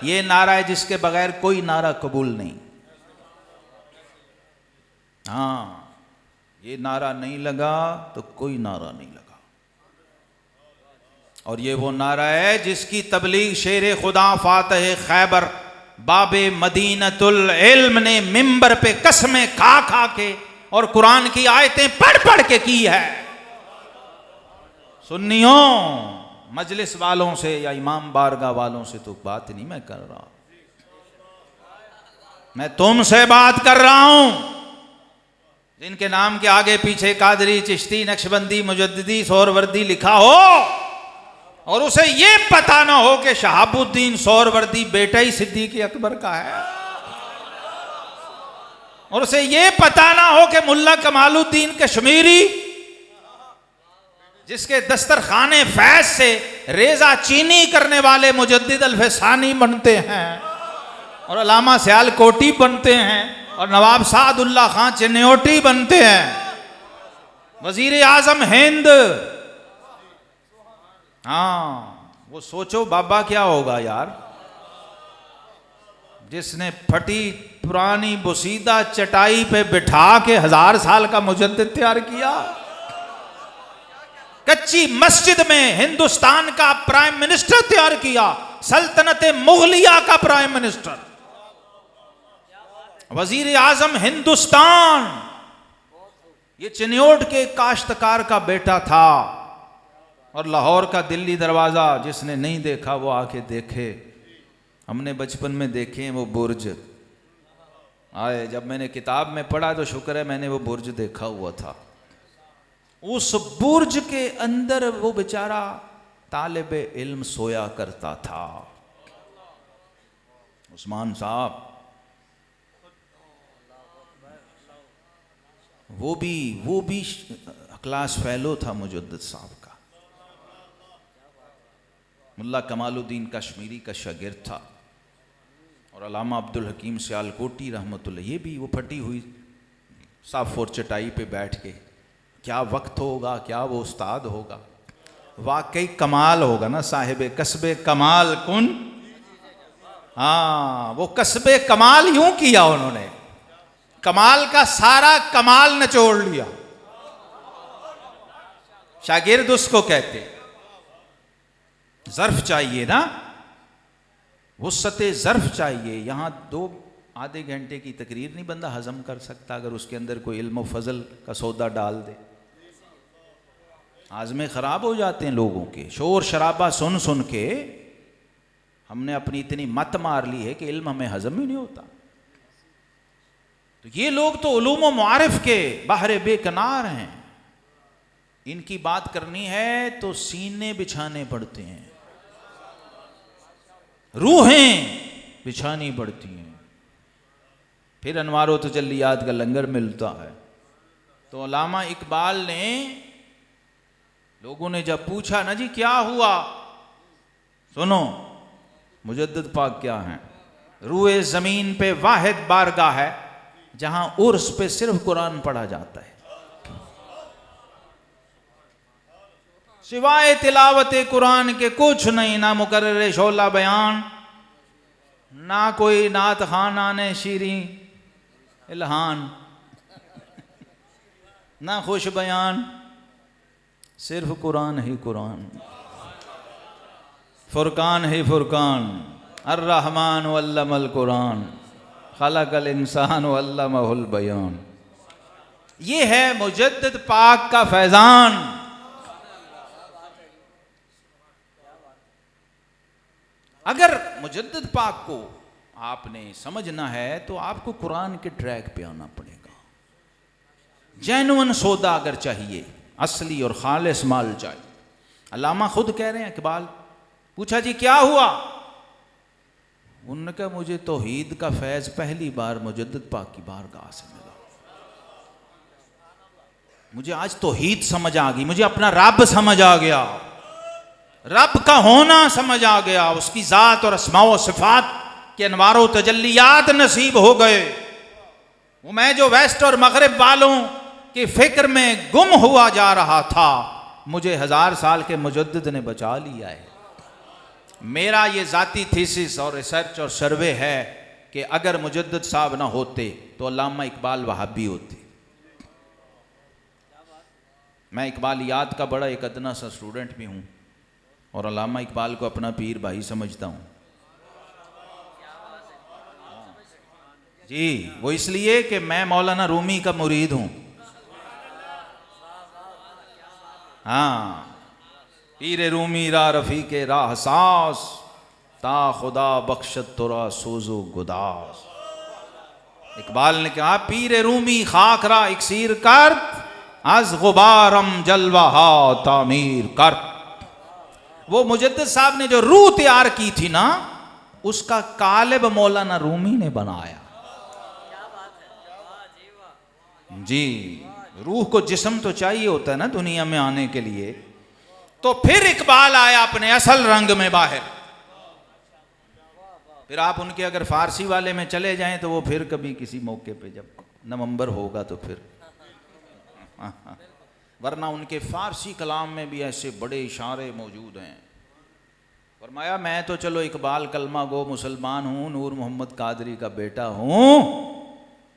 ये नारा है जिसके बगैर कोई नारा कबूल नहीं। हाँ, ये नारा नहीं लगा तो कोई नारा नहीं लगा। और ये वो नारा है जिसकी तबलीग शेर खुदा फातह खैबर बाबे मदीनतुल इल्म ने मिंबर पे कसमें खा खा के और कुरान की आयतें पढ़ पढ़ के की है। सुन्नियों, मजलिस वालों से या इमाम बारगाह वालों से तो बात नहीं मैं कर रहा, मैं तुमसे बात कर रहा हूं जिनके नाम के आगे पीछे कादरी, चिश्ती, नक्शबंदी, मुजद्दिदी, सोहरवर्दी लिखा हो और उसे ये पता ना हो कि शहाबुद्दीन सोहरवर्दी बेटा ही सिद्दीक़ अकबर का है, और उसे ये पता ना हो कि मुल्ला कमालुद्दीन कश्मीरी जिसके दस्तरखाने फैज से रेजा चीनी करने वाले मुजद्दिद अल्फसानी बनते हैं और अल्लामा सियालकोटी बनते हैं और नवाब सादुल्ला खां चिन्योटी बनते हैं, वजीर आजम हिंद। हाँ, वो सोचो बाबा क्या होगा यार, जिसने फटी पुरानी बुसीदा चटाई पे बिठा के 1000 साल का मुजद्दिद तैयार किया, कच्ची मस्जिद में हिंदुस्तान का प्राइम मिनिस्टर तैयार किया, सल्तनत मुगलिया का प्राइम मिनिस्टर, वजीर आजम हिंदुस्तान। ये चिन्योट के काश्तकार का बेटा था। और लाहौर का दिल्ली दरवाजा जिसने नहीं देखा वो आके देखे, हमने बचपन में देखे हैं वो बुर्ज। आए जब मैंने किताब में पढ़ा तो शुक्र है मैंने वो बुर्ज देखा हुआ था। उस बुर्ज के अंदर वो बेचारा तालिबे इल्म सोया करता था, उस्मान साहब। वो भी क्लास फेलो था मुजद्दिद साहब का। मुल्ला कमालुद्दीन कश्मीरी का शागिर्द था और अल्लामा अब्दुल हकीम सियालकोटी रहमतुल्लाह, ये भी वो फटी हुई साफ और चटाई पे बैठ के, क्या वक्त होगा, क्या वो उस्ताद होगा, वाकई कमाल होगा ना साहिब कसबे कमाल कुन। हाँ, वो कसबे कमाल यूं किया उन्होंने, कमाल का सारा कमाल निचोड़ लिया। शागिर्द उसको कहते, ज़र्फ चाहिए ना, वुस्सते ज़र्फ चाहिए। यहाँ दो आधे घंटे की तकरीर नहीं बंदा हजम कर सकता अगर उसके अंदर कोई इल्म व फजल का सौदा डाल दे। आज़मे ख़राब हो जाते हैं लोगों के, शोर शराबा सुन सुन के हमने अपनी इतनी मत मार ली है कि इल्म हमें हजम ही नहीं होता। तो ये लोग तो उलूम व मुआरिफ के बहरे बेकनार हैं, इनकी बात करनी है तो सीने बिछाने पड़ते हैं, रूहें बिछानी पड़ती हैं, फिर अनवारो तजल्लियात का लंगर मिलता है। तो अल्लामा इकबाल ने, लोगों ने जब पूछा ना जी क्या हुआ, सुनो मुजद्दिद पाक क्या हैं, रूए ज़मीन पे वाहिद बारगाह है जहां उर्स पे सिर्फ कुरान पढ़ा जाता है, सिवाय तिलावत कुरान के कुछ नहीं, ना मुकर्रर शोला बयान, ना कोई नात खाना ने शीरी इल्हान, ना खुश बयान, सिर्फ कुरान ही कुरान। फुरकान ही फुरकान, अर्रहमान अल्लमल कुरान, खलकल इंसान अल्लमहुल बयान। ये है मुजद्दिद पाक का फैजान। अगर मुजद्दिद पाक को आपने समझना है तो आपको कुरान के ट्रैक पे आना पड़ेगा। जेन्युइन सौदा अगर चाहिए, असली और खालिस माल चाहिए। अल्लामा खुद कह रहे हैं, इकबाल पूछा जी क्या हुआ, उन्होंने कहा मुझे तौहीद का फैज़ पहली बार मुजद्दिद पाक की बारगाह से मिला, मुझे आज तौहीद समझ आ गई, मुझे अपना रब समझ आ गया, रब का होना समझ आ गया, उसकी ज़ात और अस्माओ व सिफ़ात के अनवारो तजल्लियात नसीब हो गए। वो मैं जो वेस्ट और मगरिब वालों की फ़िक्र में गुम हुआ जा रहा था, मुझे 1000 साल के मुजद्दिद ने बचा लिया है। मेरा ये ज़ाती थीसिस और रिसर्च और सर्वे है कि अगर मुजद्दिद साहब ना होते तो अल्लामा इकबाल वहाबी होते। मैं इकबालियात का बड़ा एक अदना सा स्टूडेंट भी हूँ और अल्लामा इकबाल को अपना पीर भाई समझता हूँ जी। वो इसलिए कि मैं मौलाना रूमी का मुरीद हूँ। हाँ, पीर रूमी रा रफ़ी के राह सास, ता खुदा बख्शत तुरा सोजो गुदास। इकबाल ने कहा पीर रूमी खाक रा इक्सीर कर, अज गुबारम जलवा तामीर कर। वो मुजद्दिद साहब ने जो रूह तैयार की थी ना, उसका कालिब मौलाना रूमी ने बनाया जी। रूह को जिस्म तो चाहिए होता है ना दुनिया में आने के लिए। तो फिर इकबाल आया अपने असल रंग में बाहर। फिर आप उनके अगर फारसी वाले में चले जाएं तो वो फिर कभी किसी मौके पे जब नवंबर होगा तो फिर वरना उनके फारसी कलाम में भी ऐसे बड़े इशारे मौजूद हैं। फरमाया मैं तो चलो इकबाल कलमा गो मुसलमान हूँ, नूर मोहम्मद कादरी का बेटा हूँ,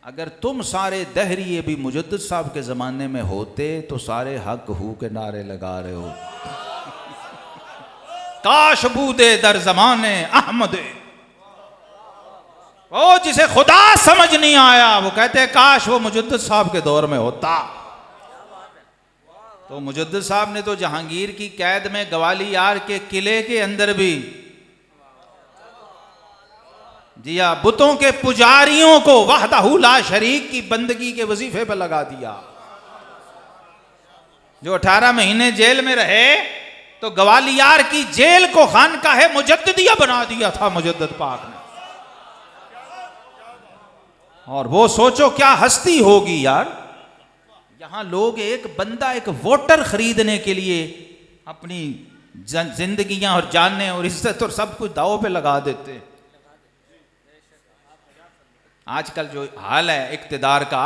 अगर तुम सारे दहरिए भी मुजद्दिद साहब के ज़माने में होते तो सारे हक हू के नारे लगा रहे हो। काश बूदे दर ज़माने अहमद, वो जिसे खुदा समझ नहीं आया वो कहते काश वो मुजद्दिद साहब के दौर में होता। तो मुजद्दिद साहब ने तो जहांगीर की कैद में ग्वालियर के किले के अंदर भी दिया, बुतों के पुजारियों को वहदहू ला शरीक की बंदगी के वजीफे पर लगा दिया। जो 18 महीने जेल में रहे तो ग्वालियर की जेल को खानकाहे मुजद्दिदिया बना दिया था मुजद्दिद पाक ने। और वो सोचो क्या हस्ती होगी यार, यहां लोग एक बंदा एक वोटर खरीदने के लिए अपनी जिंदगियां और जानें और इज्जत और सब कुछ दांव पे लगा देते हैं। आजकल जो हाल है इक्तिदार का,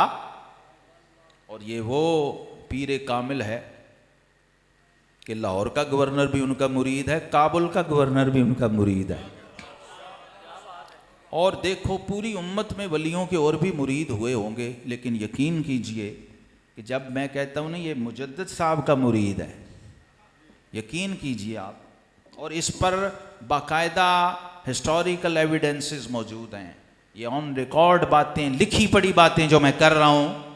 और ये वो पीर कामिल है कि लाहौर का गवर्नर भी उनका मुरीद है, काबुल का गवर्नर भी उनका मुरीद है। और देखो पूरी उम्मत में वलियों के और भी मुरीद हुए होंगे, लेकिन यकीन कीजिए कि जब मैं कहता हूँ ना ये मुजद्दिद साहब का मुरीद है, यकीन कीजिए आप, और इस पर बाकायदा हिस्टोरिकल एविडेंसेस मौजूद हैं, ये ऑन रिकॉर्ड बातें, लिखी पड़ी बातें जो मैं कर रहा हूँ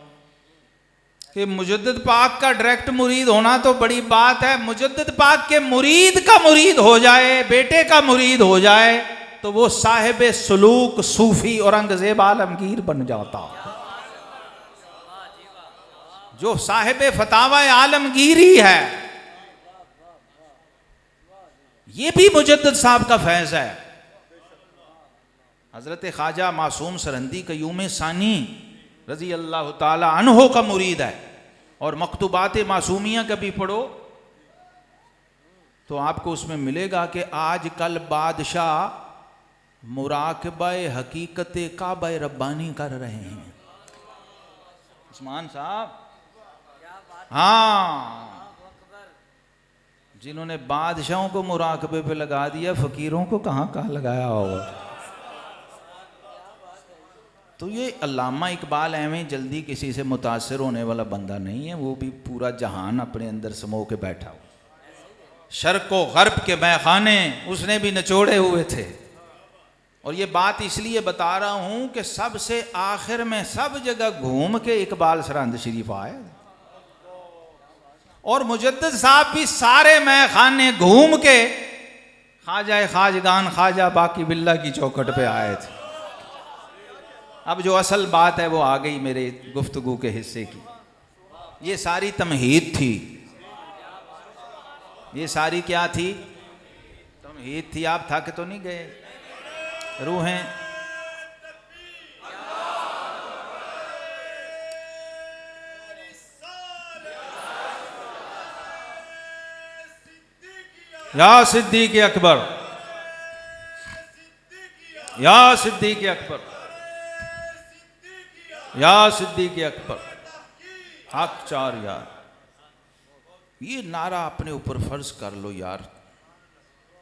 कि मुजद्दिद पाक का डायरेक्ट मुरीद होना तो बड़ी बात है। मुजद्दिद पाक के मुरीद का मुरीद हो जाए, बेटे का मुरीद हो जाए, तो वो साहिब सुलूक, सूफी, औरंगजेब आलमगीर बन जाता। जो साहिब फतावा आलमगीरी है, ये भी मुजद्दिद साहब का फैज़ है। हजरत ख्वाजा मासूम सरहंदी कयूम सानी रजी अल्लाह ताला अन्हो का मुरीद है। और मकतूबात मासूमिया कभी पढ़ो तो आपको उसमें मिलेगा कि आजकल बादशाह मुराकबा हकीकत काबा रब्बानी कर रहे हैं। उस्मान साहब, हाँ, जिन्होंने बादशाहों को मुराकबे पे लगा दिया, फकीरों को कहाँ कहाँ लगाया होगा। तो ये अल्लामा इकबाल एवं जल्दी किसी से मुतासर होने वाला बंदा नहीं है, वो भी पूरा जहान अपने अंदर समो के बैठा हो। शर्क व गर्ब के मैखाने उसने भी निचोड़े हुए थे। और ये बात इसलिए बता रहा हूँ कि सबसे आखिर में सब जगह घूम के इकबाल सरहंद शरीफ आए, और मुजद्दिद साहब भी सारे मैखाने घूम के ख्वाजा खाजगान ख्वाजा बाकी बिल्ला की चौखट पे आए थे। अब जो असल बात है वो आ गई मेरे गुफ्तगू के हिस्से की। ये सारी तमहीद थी, ये सारी क्या थी? तमहीद थी। आप थक तो नहीं गए? रूहें या सिद्दीक़ अकबर, या सिद्दीक़ अकबर, या सिद्दीक़ अकबर, हक चार यार। ये नारा अपने ऊपर फर्ज कर लो यार,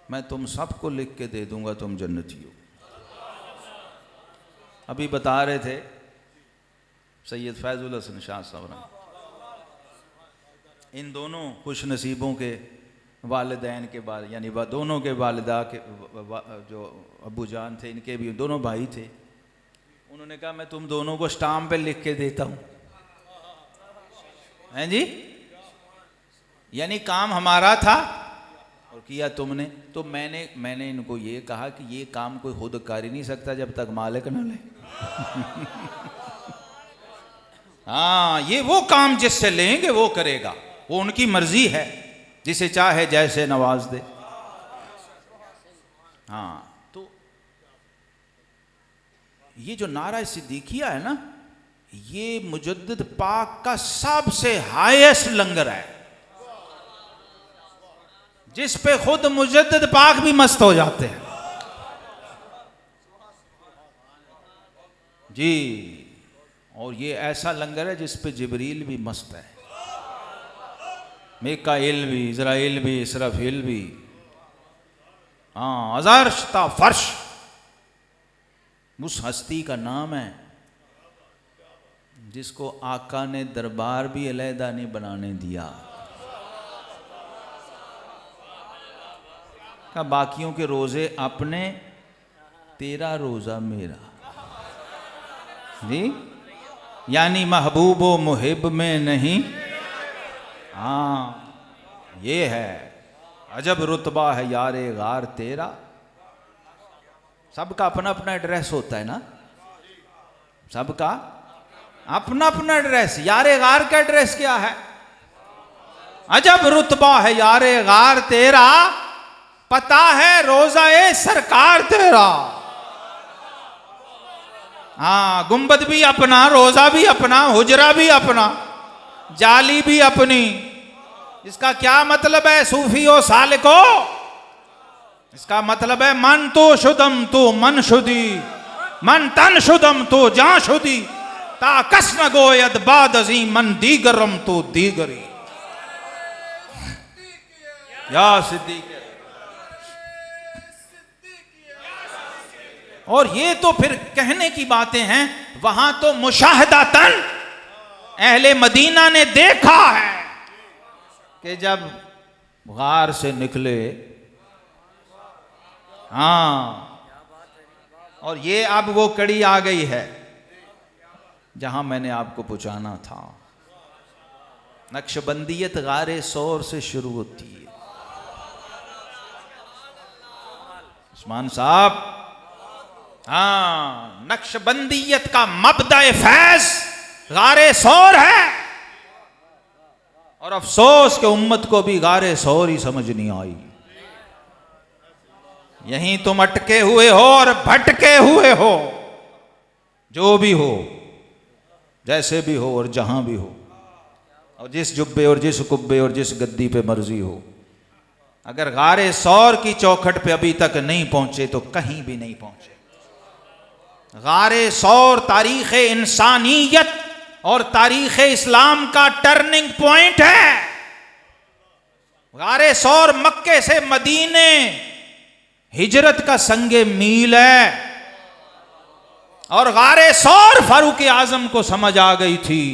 मैं तुम सबको लिख के दे दूंगा, तुम जन्नती हो। अभी बता रहे थे सैयद फैजुल हसन शाह साहब, इन दोनों खुश नसीबों के वालिदैन के बाद, यानी दोनों के वालिदा के जो अबू जान थे, इनके भी दोनों भाई थे। उन्होंने कहा मैं तुम दोनों को स्टाम्प पे लिख के देता हूँ, हैं जी, यानी काम हमारा था और किया तुमने। तो मैंने इनको ये कहा कि ये काम कोई खुद कर ही नहीं सकता जब तक मालिक ना ले। हाँ, ये वो काम जिससे लेंगे वो करेगा, वो उनकी मर्जी है, जिसे चाहे जैसे नवाज दे। हाँ, तो ये जो नारा सिद्दीकिया है ना, ये मुजद्दिद पाक का सबसे हाईएस्ट लंगर है, जिस पे खुद मुजद्दिद पाक भी मस्त हो जाते हैं जी। और ये ऐसा लंगर है जिस पे जिब्रील भी मस्त है, मिकाईल भी, इज़राइल भी, इसराफील भी। हाँ, अज़र्श ता फर्श उस हस्ती का नाम है जिसको आका ने दरबार भी अलहदा नहीं बनाने दिया। का बाकियों के रोज़े अपने, तेरा रोज़ा मेरा जी, यानी महबूब व मुहिब में नहीं। हाँ, ये है अजब रुतबा है यारे गार तेरा। सबका अपना अपना एड्रेस होता है ना, सबका अपना अपना एड्रेस। यारे गार का एड्रेस क्या है? अजब रुतबा है यारे गार तेरा, पता है रोजा ए सरकार तेरा। हाँ, गुंबद भी अपना, रोजा भी अपना, हुजरा भी अपना, जाली भी अपनी, इसका क्या मतलब है सूफी ओ सालिको? इसका मतलब है मन तो शुद्धम तो मन शुद्धि, मन तन शुद्धम तो जा शुद्धि, ता कस न गोयद बाद अजी मन दीगरम तो दीगरी। या सिद्दीक। और ये तो फिर कहने की बातें हैं, वहां तो मुशाहदातन अहले मदीना ने देखा है कि जब गार से निकले, हाँ, और ये अब वो कड़ी आ गई है जहां मैंने आपको पहुंचाना था। नक्शबंदियत गारे सौर से शुरू होती है। उस्मान साहब, हाँ, नक्शबंदियत का मबदा-ए फैज गारे सौर है। और अफसोस के उम्मत को भी गारे सौर ही समझ नहीं आई। यहीं तुम अटके हुए हो और भटके हुए हो, जो भी हो, जैसे भी हो और जहां भी हो, और जिस जुब्बे और जिस कुब्बे और जिस गद्दी पे मर्जी हो, अगर गारे सौर की चौखट पे अभी तक नहीं पहुंचे तो कहीं भी नहीं पहुंचे। गारे सौर तारीख इंसानियत और तारीख इस्लाम का टर्निंग पॉइंट है। गारे सौर मक्के से मदीने हिजरत का संगे मील है। और गारे सौर फारूक आजम को समझ आ गई थी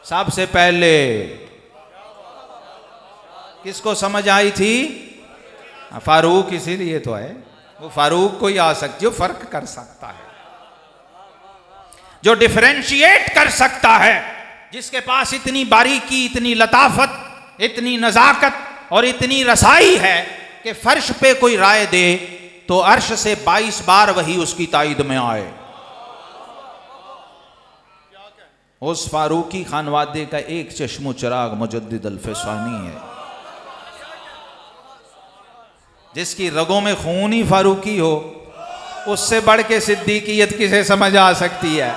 सबसे पहले। किसको समझ आई थी? फारूक इसीलिए तो है, वो फारूक को ही आ सकती, जो फर्क कर सकता है, जो डिफरेंशिएट कर सकता है, जिसके पास इतनी बारीकी, इतनी लताफत, इतनी नजाकत और इतनी रसाई है कि फर्श पे कोई राय दे तो अर्श से 22 बार वही उसकी ताईद में आए। उस फारूकी खानवादे का एक चश्मो चिराग मुजद्दिद अल-फ़सानी है, जिसकी रगों में खून ही फारूकी हो। उससे बढ़ के सिद्दीकियत किसे समझ आ सकती है?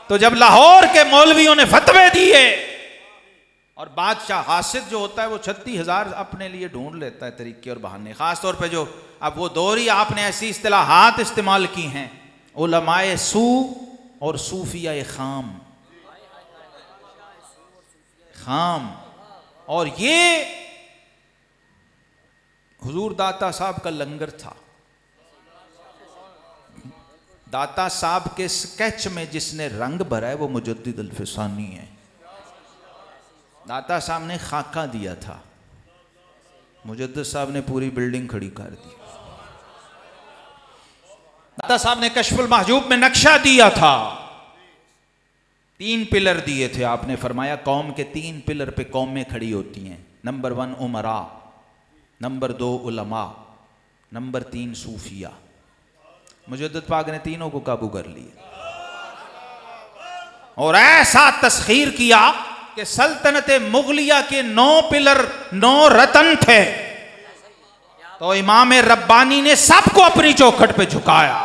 तो जब लाहौर के मौलवियों ने फतवे दिए, और बादशाह हासिद जो होता है वो 36,000 अपने लिए ढूंढ लेता है तरीके और बहाने, खास तौर पे जो अब वो दौर ही आपने ऐसी इस्तिलाहात इस्तेमाल की हैं, उलमाए सू और सूफिया खाम, खाम। और ये हुजूर दाता साहब का लंगर था। दाता साहब के स्केच में जिसने रंग भरा है वो मुजद्दिद अल-फ़सानी है। दाता साहब ने खाका दिया था, मुजद्दिद साहब ने पूरी बिल्डिंग खड़ी कर दी। दाता साहब ने कश्फुल महजूब में नक्शा दिया था, 3 पिलर दिए थे। आपने फरमाया कौम के 3 पिलर पे कौमें खड़ी होती हैं। नंबर 1 उमरा, नंबर 2 उलमा, नंबर 3 सूफिया। मुजद्दिद पाक ने तीनों को काबू कर लिया और ऐसा तस्खीर किया कि सल्तनत मुगलिया के 9 पिलर 9 रतन थे, तो इमाम रब्बानी ने सबको अपनी चौखट पे झुकाया।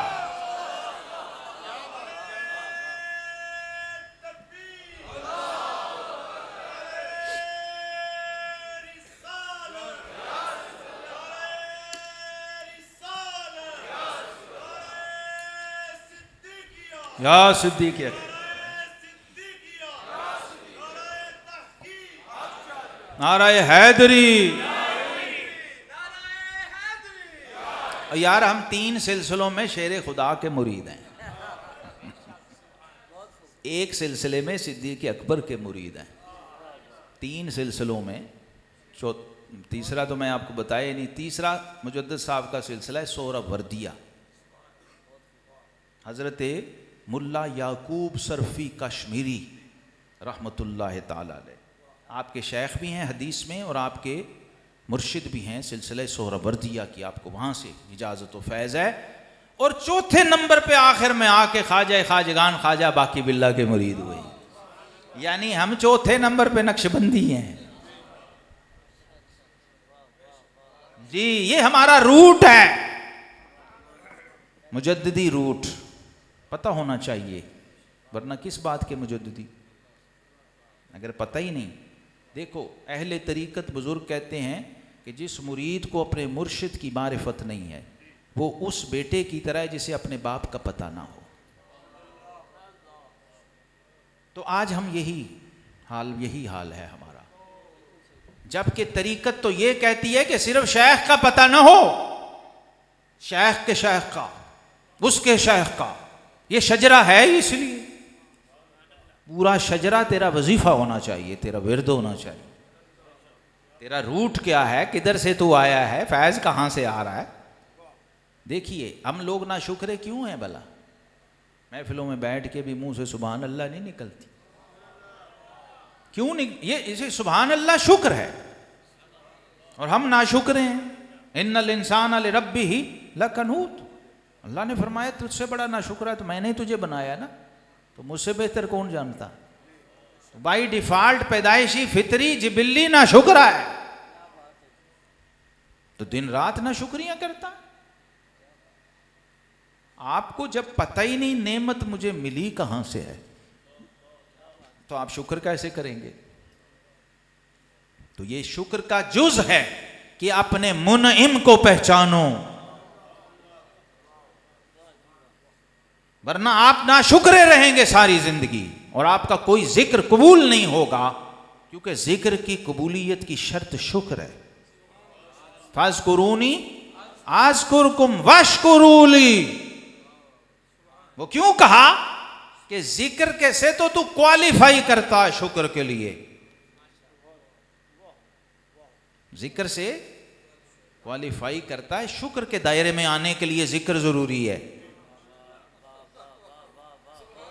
या सिद्दीक, नाराए हैदरी। यार हम 3 सिलसिलों में शेर खुदा के मुरीद हैं, एक सिलसिले में सिद्दीक अकबर के मुरीद हैं, 3 सिलसिलों में। तीसरा तो मैं आपको बताया नहीं। तीसरा मुजद्दिद साहब का सिलसिला है सोहरावर्दिया। हजरत मुल्ला याकूब सरफी कश्मीरी रहमतुल्लाह ताला अलैह, आपके शेख भी हैं हदीस में और आपके मुर्शिद भी हैं सिलसिले सोहरावर्दिया की, आपको वहाँ से इजाज़त व फैज़ है। और चौथे नंबर पे आखिर में आके ख्वाजा ख्वाजगान ख्वाजा बाकी बिल्ला के मुरीद हुए। यानी हम चौथे नंबर पे नक्शबंदी हैं जी। ये हमारा रूट है, मुजद्दिदी रूट पता होना चाहिए, वरना किस बात के मुजद्दिदी। अगर पता ही नहीं। देखो अहले तरीक़त बुज़ुर्ग कहते हैं कि जिस मुरीद को अपने मुर्शिद की मारिफत नहीं है वो उस बेटे की तरह है जिसे अपने बाप का पता ना हो। तो आज हम यही हाल है हमारा, जबकि तरीक़त तो ये कहती है कि सिर्फ शेख का पता ना हो, शेख के शेख का, उसके शेख का। ये शजरा है इसलिए पूरा शजरा तेरा वजीफा होना चाहिए, तेरा विरद होना चाहिए। तेरा रूट क्या है, किधर से तू आया है, फैज़ कहाँ से आ रहा है। देखिए हम लोग ना शुक्रे क्यों हैं भला, महफिलों में बैठ के भी मुंह से सुभान अल्लाह नहीं निकलती, क्यों नहीं? ये इसे सुभान अल्लाह शुक्र है और हम नाशुक्र हैं। इन्नल इंसान लिरब्बिही लकनूत, अल्लाह ने फरमाया तुझसे बड़ा नाशुक्र है तो मैंने ही तुझे बनाया ना, तो मुझसे बेहतर कौन जानता। तो बाई डिफॉल्ट पैदाइशी फितरी जिबिल्ली नाशुक्र है, तो दिन रात नाशुक्रियां करता। आपको जब पता ही नहीं नेमत मुझे मिली कहां से है तो आप शुक्र कैसे करेंगे। तो ये शुक्र का जुज है कि अपने मुनइम को पहचानो, वरना आप नाशुक्रे रहेंगे सारी जिंदगी और आपका कोई जिक्र कबूल नहीं होगा, क्योंकि जिक्र की कबूलियत की शर्त शुक्र है। फज़कुरूनी अज़कुरकुम वशकुरूली, वो क्यों कहा कि जिक्र कैसे तो तू क्वालिफाई करता है शुक्र के लिए, जिक्र से क्वालिफाई करता है, शुक्र के दायरे में आने के लिए जिक्र जरूरी है।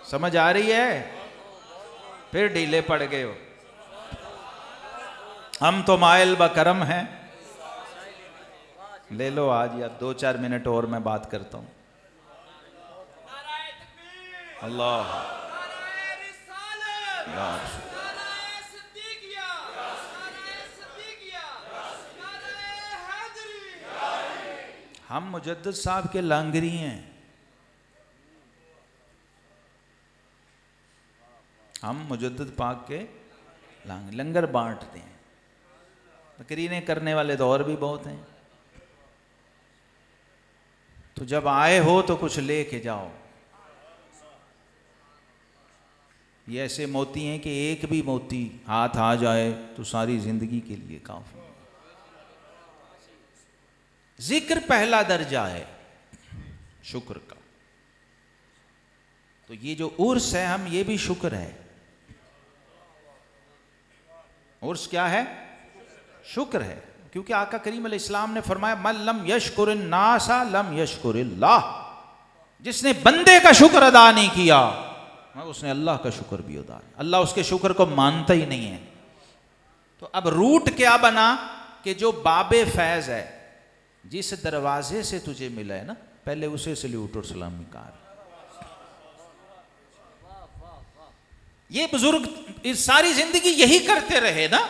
समझ आ रही है? फिर ढीले पड़ गए हो। हम तो माइल बकरम हैं। ले लो आज यार 2-4 मिनट और मैं बात करता हूं। अल्लाह हम मुजद्दिद साहब के लांगरी हैं, हम मुजद्दिद पाक के लंगर बांटते हैं। तकरीरें करने वाले तो और भी बहुत हैं, तो जब आए हो तो कुछ ले के जाओ। ये ऐसे मोती हैं कि एक भी मोती हाथ आ जाए तो सारी जिंदगी के लिए काफी। जिक्र पहला दर्जा है शुक्र का। तो ये जो उर्स है हम ये भी शुक्र है। उर्स क्या है? शुक्र है, क्योंकि आका करीम अलैहिस्सलाम ने फरमाया मन लम यशकुरिन नासा लम यशकुरिल्लाह, जिसने बंदे का शुक्र अदा नहीं किया उसने अल्लाह का शुक्र भी अदा नहीं। अल्लाह उसके शुक्र को मानता ही नहीं है। तो अब रूट क्या बना कि जो बाबे फैज है, जिस दरवाजे से तुझे मिला है ना, पहले उसे सल्यूट और सलामी कर। ये बुजुर्ग इस सारी जिंदगी यही करते रहे ना,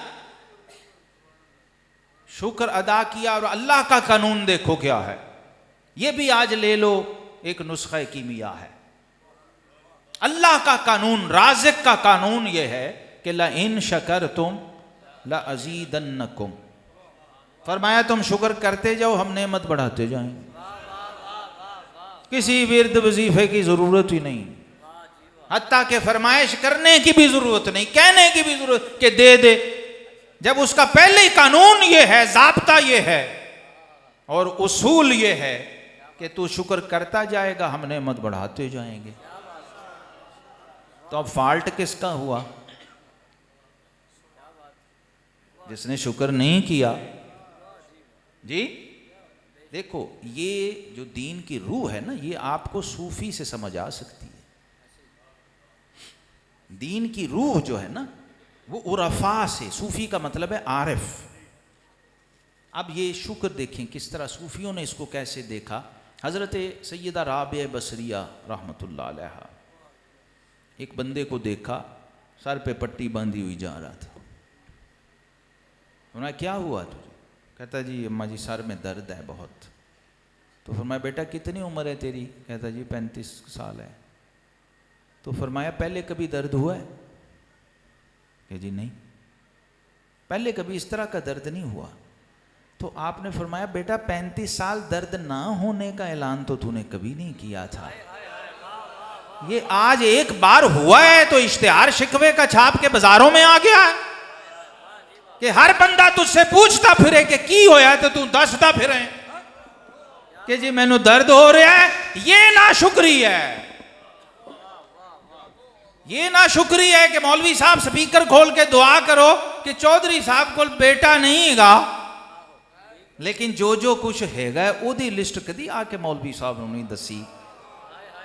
शुक्र अदा किया। और अल्लाह का कानून देखो क्या है, ये भी आज ले लो, एक नुस्खा कीमिया है। अल्लाह का कानून, राज़िक का कानून यह है कि ला इन शकरतुम ला अज़ीदन्नकुम, फरमाया तुम शुक्र करते जाओ हम नेमत बढ़ाते जाएंगे। किसी विर्द वजीफे की जरूरत ही नहीं, हत्ता के फरमाइश करने की भी जरूरत नहीं, कहने की भी जरूरत कि दे दे, जब उसका पहले ही कानून ये है, ज़ाब्ता ये है और उसूल ये है कि तू शुक्र करता जाएगा हम नेमत बढ़ाते जाएंगे। तो अब फॉल्ट किसका हुआ? जिसने शुक्र नहीं किया। जी देखो, ये जो दीन की रूह है ना, ये आपको सूफी से समझ आ सकती है। दीन की रूह जो है ना वो उरफा से, सूफी का मतलब है आरिफ। अब ये शुक्र देखें किस तरह सूफियों ने इसको कैसे देखा। हज़रत सैयदा राबिया बसरिया रहमतुल्लाह अलैहा एक बंदे को देखा, सर पे पट्टी बांधी हुई जा रहा था। उन्हें क्या हुआ तुझे? कहता जी अम्मा जी सर में दर्द है बहुत। तो फरमाया बेटा कितनी उम्र है तेरी? कहता जी 35 साल है। तो फरमाया पहले कभी दर्द हुआ है? कि जी नहीं, पहले कभी इस तरह का दर्द नहीं हुआ। तो आपने फरमाया बेटा 35 साल दर्द ना होने का ऐलान तो तूने कभी नहीं किया था, ये आज एक बार हुआ है तो इश्तिहार शिकवे का छाप के बाजारों में आ गया है कि हर बंदा तुझसे पूछता फिरे कि की होया तो तू दसदा फिरे कि जी मैनू दर्द हो रहा है। ये नाशुक्री है, ये नाशुक्री है कि मौलवी साहब स्पीकर खोल के दुआ करो कि चौधरी साहब को बेटा नहीं गा, लेकिन जो जो कुछ हैगा ओदी लिस्ट कदी आके मौलवी साहब ने नहीं दसी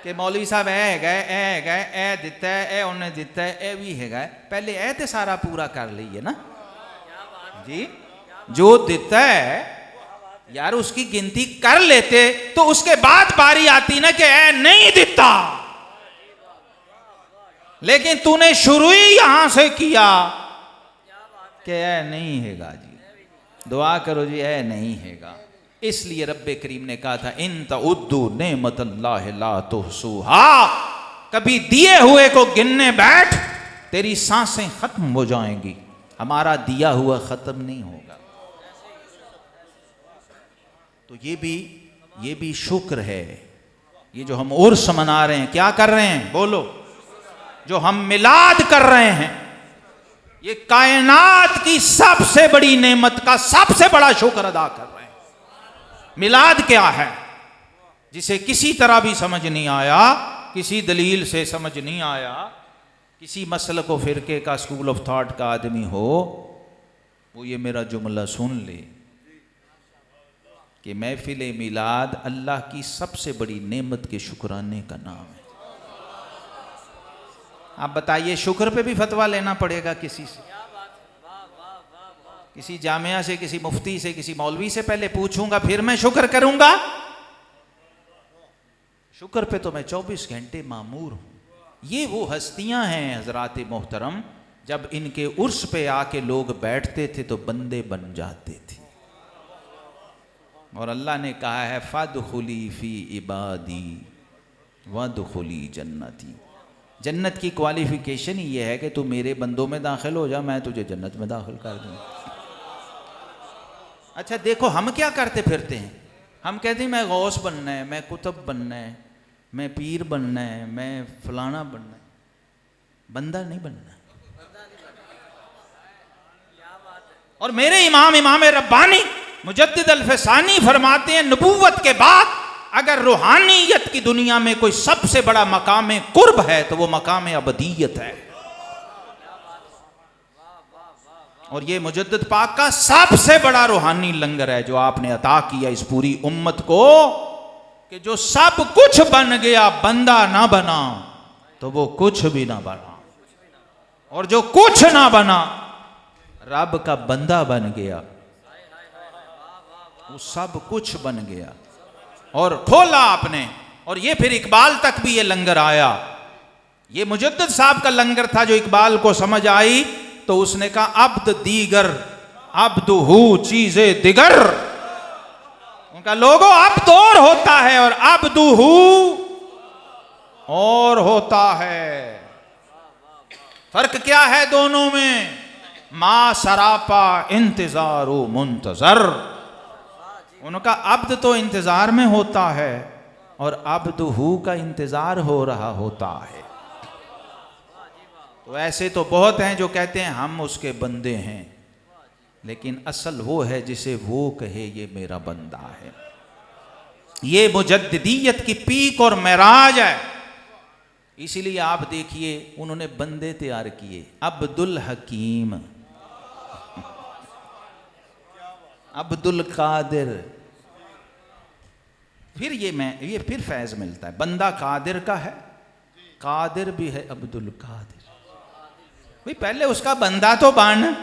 कि मौलवी साहब ए दिता है, ए उन्हें दिता है, ए भी हैगा। पहले ए ते सारा पूरा कर लीए ना जी, जो दिता है यार उसकी गिनती कर लेते तो उसके बाद बारी आती ना कि ए नहीं दिता, लेकिन तूने शुरू ही यहां से किया कि ए नहीं हैगा जी, दुआ करो जी ए नहीं हैगा। इसलिए रब्बे करीम ने कहा था इन तउद्दू नेमतल्लाह ला तुहसूहा, कभी दिए हुए को गिनने बैठ तेरी सांसें खत्म हो जाएंगी, हमारा दिया हुआ खत्म नहीं होगा। तो ये भी शुक्र है। ये जो हम उर्स मना रहे हैं, क्या कर रहे हैं बोलो, जो हम मिलाद कर रहे हैं, ये कायनात की सबसे बड़ी नेमत का सबसे बड़ा शुक्र अदा कर रहे हैं। मिलाद क्या है, जिसे किसी तरह भी समझ नहीं आया, किसी दलील से समझ नहीं आया, किसी मसल को फिरके का स्कूल ऑफ थॉट का आदमी हो, वो ये मेरा जुमला सुन ले कि महफिल मिलाद अल्लाह की सबसे बड़ी नेमत के शुक्राने का नाम है। आप बताइए, शुक्र पे भी फतवा लेना पड़ेगा किसी से, किसी जामिया से, किसी मुफ्ती से, किसी मौलवी से पहले पूछूंगा फिर मैं शुक्र करूंगा? शुक्र पे तो मैं 24 घंटे मामूर हूं। ये वो हस्तियां हैं हजरात मोहतरम, जब इनके उर्स पे आके लोग बैठते थे तो बंदे बन जाते थे। और अल्लाह ने कहा है फदखुली फी इबादी वदखुली जन्नती। जन्नत की क्वालिफिकेशन ही यह है कि तू मेरे बंदों में दाखिल हो जा, मैं तुझे जन्नत में दाखिल कर दूंगा। अच्छा देखो हम क्या करते फिरते हैं, हम कहते हैं मैं गौस बनना है, मैं कुतुब बनना है, मैं पीर बनना है, मैं फलाना बनना है, बंदा नहीं बनना। और मेरे इमाम रब्बानी मुजद्दिद अल-फसानी फरमाते हैं नबूवत के बाद अगर रूहानियत की दुनिया में कोई सबसे बड़ा मकाम कुर्ब है तो वो मकाम अबदियत है। और ये मुजद्दिद पाक का सबसे बड़ा रूहानी लंगर है जो आपने अता किया इस पूरी उम्मत को, कि जो सब कुछ बन गया बंदा ना बना तो वो कुछ भी ना बना, और जो कुछ ना बना रब का बंदा बन गया, वो सब कुछ बन गया। और खोला आपने, और ये फिर इकबाल तक भी ये लंगर आया। ये मुजद्दिद साहब का लंगर था जो इकबाल को समझ आई, तो उसने कहा अब्द दीगर अब्दुहू चीज़े दिगर। उनका लोगो अब्द और होता है और अब्दुहू और होता है। फर्क क्या है दोनों में? मा सरापा इंतजारो मुंतजर। उनका अब्द तो इंतजार में होता है और अब्दुहू का इंतजार हो रहा होता है। तो ऐसे तो बहुत हैं जो कहते हैं हम उसके बंदे हैं, लेकिन असल वो है जिसे वो कहे ये मेरा बंदा है। ये मुजद्दिदियत की पीक और मेराज है। इसीलिए आप देखिए उन्होंने बंदे तैयार किए, अब्दुल हकीम, अब्दुल कादिर। फिर ये फिर फैज मिलता है, बंदा कादिर का है, कादिर भी है अब्दुल कादिर। भाई पहले उसका बंदा तो बन।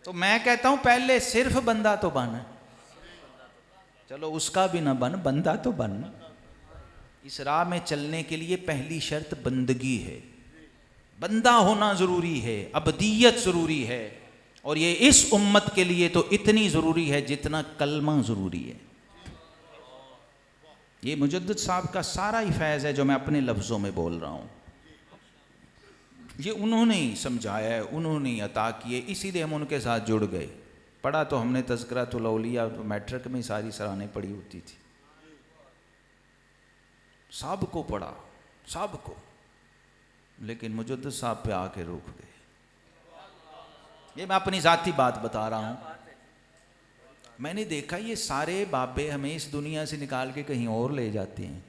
तो मैं कहता हूं पहले सिर्फ बंदा तो बन, चलो उसका भी ना बन, बंदा तो बन। इस राह में चलने के लिए पहली शर्त बंदगी है, बंदा होना जरूरी है, अबदियत जरूरी है। और ये इस उम्मत के लिए तो इतनी जरूरी है जितना कलमा जरूरी है। ये मुजद्दिद साहब का सारा ही फैज़ है जो मैं अपने लफ्ज़ों में बोल रहा हूँ। ये उन्होंने ही समझाया है, उन्होंने ही अता किए, इसीलिए हम उनके साथ जुड़ गए। पढ़ा तो हमने तज़किरातुल औलिया, तो मैट्रिक में सारी सराहनें पढ़ी होती थी, सब को पढ़ा, सब को, लेकिन मुजद्दिद साहब पे आके रुक गए। ये मैं अपनी ज़ाती बात बता रहा हूँ। मैंने देखा ये सारे बाबे हमें इस दुनिया से निकाल के कहीं और ले जाते हैं।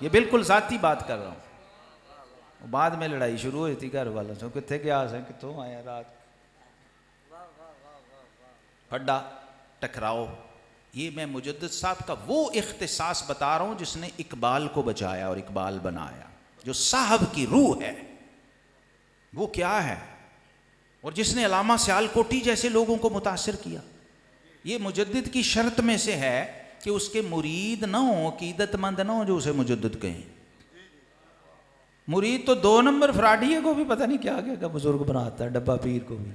ये बिल्कुल ज़ाती बात कर रहा हूँ। बाद में लड़ाई शुरू हुई थी घर वालों से, कितने क्या है, कितों आया रात, फड्डा टकराओ। ये मैं मुजद्दिद साहब का वो इख्तिसास बता रहा हूँ जिसने इकबाल को बचाया और इकबाल बनाया, जो साहब की रूह है वो क्या है, और जिसने अल्लामा सियालकोटी जैसे लोगों को मुतासिर किया। ये मुजद्दिद की शर्त में से है कि उसके मुरीद ना हो, अकीदतमंद ना हो जो उसे मुजद्दिद कहें। मुरीद तो 2 नंबर फ्राडिये को भी पता नहीं क्या क्या बुजुर्ग बनाता है, डब्बा पीर को भी।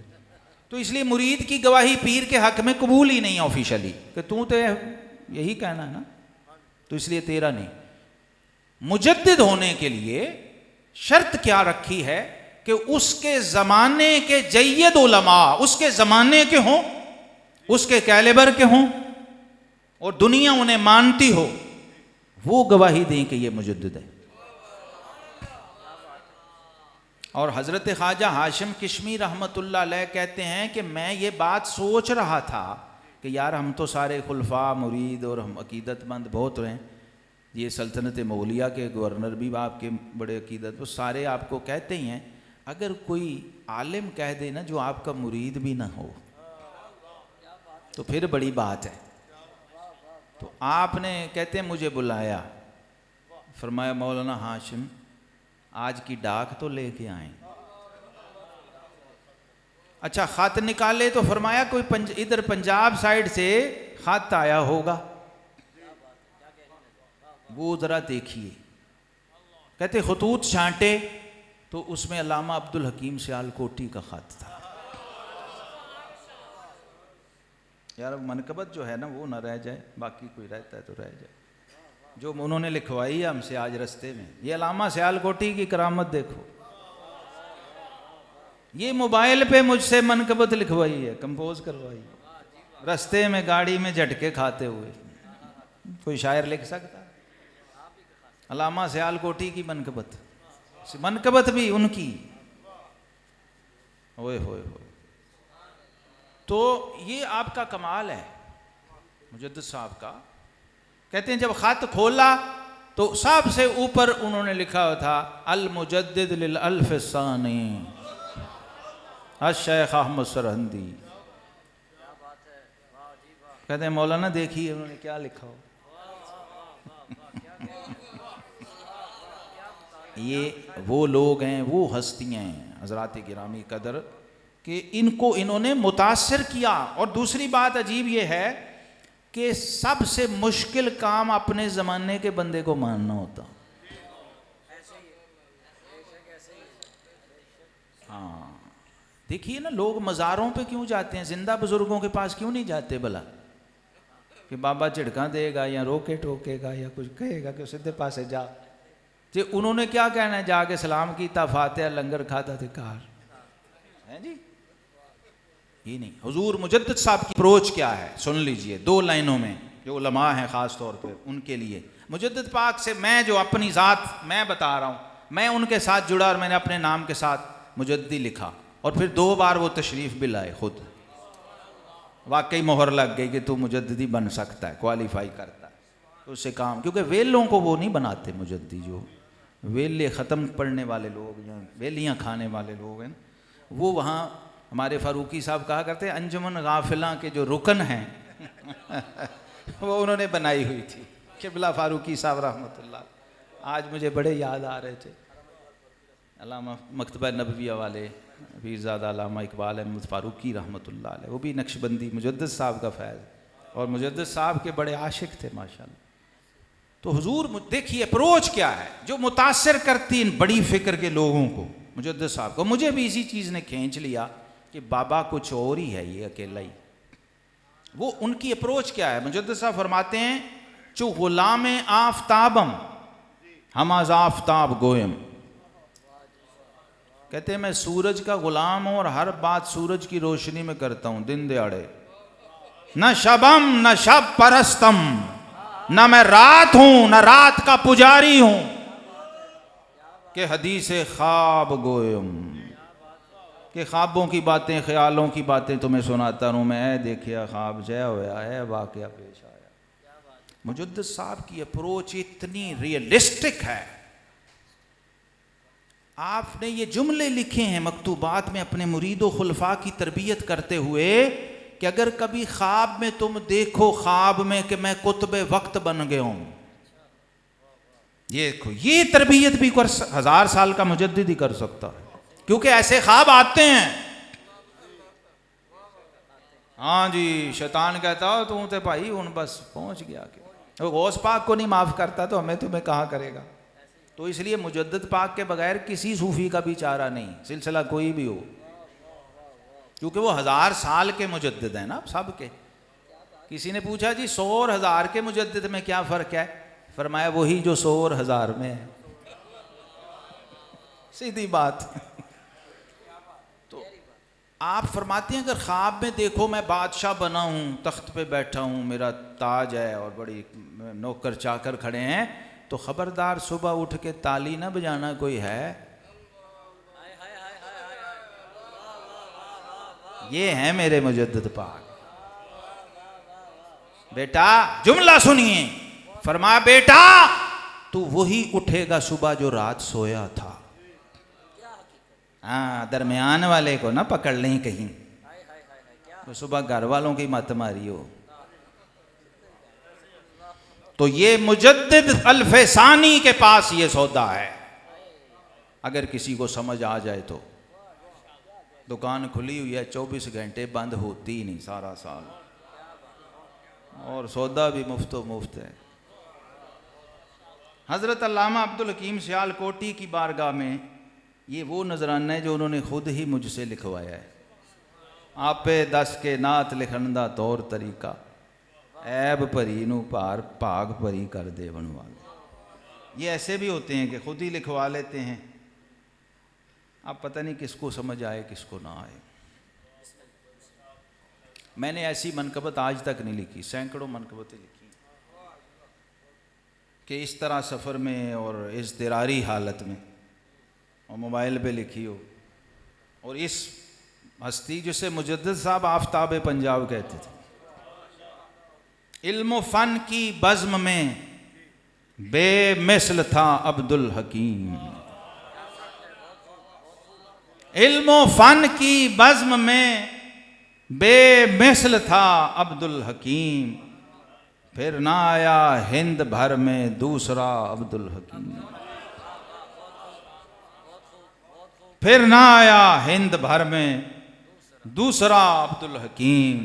तो इसलिए मुरीद की गवाही पीर के हक में कबूल ही नहीं ऑफिशियली, कि तू तो यही कहना है ना, तो इसलिए तेरा नहीं। मुजद्दिद होने के लिए शर्त क्या रखी है कि उसके ज़माने के जय्यद उलमा, उसके ज़माने के हों, उसके कैलिबर के हों, और दुनिया उन्हें मानती हो, वो गवाही दें कि ये मुजद्दिद है। और हज़रत ख्वाजा हाशिम किश्मी रहमतुल्लाह अलैह कहते हैं कि मैं ये बात सोच रहा था कि यार हम तो सारे खुलफा मुरीद और हम अकीदतमंद बहुत हैं, ये सल्तनत मौलिया के गवर्नर भी आपके बड़े अकीदत, वो सारे आपको कहते ही हैं, अगर कोई आलिम कह दे ना जो आपका मुरीद भी ना हो तो फिर बड़ी बात है। तो आपने कहते हैं मुझे बुलाया, फरमाया मौलाना हाशिम आज की डाक तो लेके आए। अच्छा खत निकाले तो फरमाया कोई इधर पंजाब साइड से खत आया होगा, वो जरा देखिए। कहते खतूत छांटे तो उसमें अल्लामा अब्दुल हकीम सियालकोटी का खत था। यार मनकबत जो है ना वो ना रह जाए, बाकी कोई रहता है तो रह जाए। जो उन्होंने लिखवाई है हमसे आज रास्ते में, ये अल्लामा सियालकोटी की करामत देखो। ये मोबाइल पे मुझसे मनकबत लिखवाई है, कंपोज करवाई, रास्ते में गाड़ी में झटके खाते हुए। कोई शायर लिख सकता? अल्लामा सियालकोटी की मनकबत, मनकबत भी उनकी। ओए होए होए। तो ये आपका कमाल है मुजद्दिद साहब का। कहते हैं जब खत खोला तो सबसे ऊपर उन्होंने लिखा हुआ था अल मुजद्दिद लिल अल्फ सानी शेख अहमद सरहंदी। कहते हैं मौलाना देखिए उन्होंने क्या लिखा हो। ये वो लोग हैं, वो हस्तियाँ हैं हज़रात गिरामी कदर, कि इनको इन्होंने मुतासिर किया। और दूसरी बात अजीब ये है कि सबसे मुश्किल काम अपने ज़माने के बंदे को मानना होता। हाँ देखिए ना, लोग मज़ारों पे क्यों जाते हैं, जिंदा बुजुर्गों के पास क्यों नहीं जाते भला, कि बाबा झिड़का देगा या रोके टोकेगा या कुछ कहेगा कि सीधे पासे जा। जी उन्होंने क्या कहना है, जाके सलाम कीता, फातिहा लंगर खाता थे कार है जी। ये नहीं, हुजूर मुजद्दिद साहब की अप्रोच क्या है सुन लीजिए 2 लाइनों में, जो उलमा हैं ख़ास तौर पे उनके लिए। मुजद्दिद पाक से मैं जो अपनी ज़ात मैं बता रहा हूँ, मैं उनके साथ जुड़ा और मैंने अपने नाम के साथ मुजद्दी लिखा, और फिर 2 बार वो तशरीफ़ भी लाए खुद। वाकई मोहर लग गई कि तू मुजद्दी बन सकता है, क्वालिफाई करता है, तो उससे काम। क्योंकि वेलों को वो नहीं बनाते मुजद्दी, जो वेले ख़त्म पढ़ने वाले लोग, जो वेलियाँ खाने वाले लोग हैं, वो वहाँ हमारे फ़ारूकी साहब कहा करते हैं अंजुमन गाफिला के जो रुकन हैं वो उन्होंने बनाई हुई थी। क़िबला फ़ारूकी साहब रहमतुल्लाह आज मुझे बड़े याद आ रहे थे। अल्लामा मकतबा नबविया वाले पीरज़ादा अल्लामा इकबाल अहमद फ़ारूकी रहमतुल्लाह अलैह, वो भी नक्शबंदी मुजद्दिद साहब का फैज़, और मुजद्दिद साहब के बड़े आशिक थे माशाअल्लाह। तो हुजूर देखिए अप्रोच क्या है जो मुतासिर करती इन बड़ी फ़िक्र के लोगों को, मुजद्दिद साहब को। मुझे भी इसी चीज़ ने खींच लिया कि बाबा कुछ और ही है, ये अकेला ही। वो उनकी अप्रोच क्या है, मुजद्दिद साहब फरमाते हैं चु गुलाम आफ्ताबम हम आज आफ्ताब गोयम। कहते हैं मैं सूरज का गुलाम हूं और हर बात सूरज की रोशनी में करता हूं दिन दिहाड़े। न शबम न शब परस्तम, न मैं रात हूं न रात का पुजारी हूं कि हदीस ख्वाब गोयम, कि ख्वाबों की बातें ख्यालों की बातें तुम्हें सुनाता हूं मैं। देखिया ख्वाब जया होया है, वाकया पेश आया। मुजद्दिद साहब की अप्रोच इतनी रियलिस्टिक है। आपने ये जुमले लिखे हैं मकतूबात में अपने मुरीदो खुलफा की तरबियत करते हुए कि अगर कभी ख्वाब में तुम देखो ख्वाब में कि मैं कुतुब वक्त बन गया हूं, ये देखो, ये तरबियत भी 1000 साल का मुजद्दिद ही कर सकता है, क्योंकि ऐसे ख्वाब आते हैं। हाँ जी, शैतान कहता हो तू तो भाई हूं बस पहुंच गया कि वो गौस पाक को नहीं माफ करता तो हमें तुम्हें कहाँ करेगा। तो इसलिए मुजद्दिद पाक के बगैर किसी सूफी का भी चारा नहीं, सिलसिला कोई भी हो, क्योंकि वो 1000 साल के मुजद्दिद हैं ना सब के। किसी ने पूछा जी 100 और 1000 के मुजद्दिद में क्या फ़र्क है? फरमाया वही जो 100 और 1000 में है, सीधी बात। तो आप फरमाते हैं अगर ख्वाब में देखो मैं बादशाह बना हूँ, तख्त पे बैठा हूँ, मेरा ताज है और बड़ी नौकर चाकर खड़े हैं, तो खबरदार सुबह उठ के ताली ना बजाना कोई है। ये है मेरे मुजद्दिद पाक। बेटा जुमला सुनिए, फरमाया बेटा तू वही उठेगा सुबह जो रात सोया था। हाँ, दरमियान वाले को ना पकड़ लें कहीं तो सुबह घर वालों की मत मारियो। तो ये मुजद्दिद अल्फसानी के पास ये सौदा है। अगर किसी को समझ आ जाए तो दुकान खुली हुई है 24 घंटे, बंद होती ही नहीं सारा साल, और सौदा भी मुफ्तो मुफ्त है। हज़रत अल्लामा अब्दुल हकीम सियालकोटी की बारगाह में ये वो नजराना है जो उन्होंने खुद ही मुझसे लिखवाया है। आपे दस के नात लिखण दा तौर तरीका, ऐब भरी नू भार भाग भरी कर देवन वाले। ये ऐसे भी होते हैं कि खुद ही लिखवा लेते हैं, अब पता नहीं किसको समझ आए किसको ना आए। मैंने ऐसी मनकबत आज तक नहीं लिखी, सैकड़ों मनकबतें लिखी कि इस तरह सफ़र में और इज़्तिरारी हालत में और मोबाइल पे लिखी हो। और इस हस्ती जिसे मुजद्दिद साहब आफ्ताब पंजाब कहते थे, इल्म फ़न की बज़्म में बेमिसल था अब्दुल हकीम। इल्म फ़न की बज़्म में बेमिसल था अब्दुल हकीम, फिर ना आया हिंद भर में दूसरा अब्दुल हकीम। फिर ना आया हिंद भर में दूसरा अब्दुल हकीम,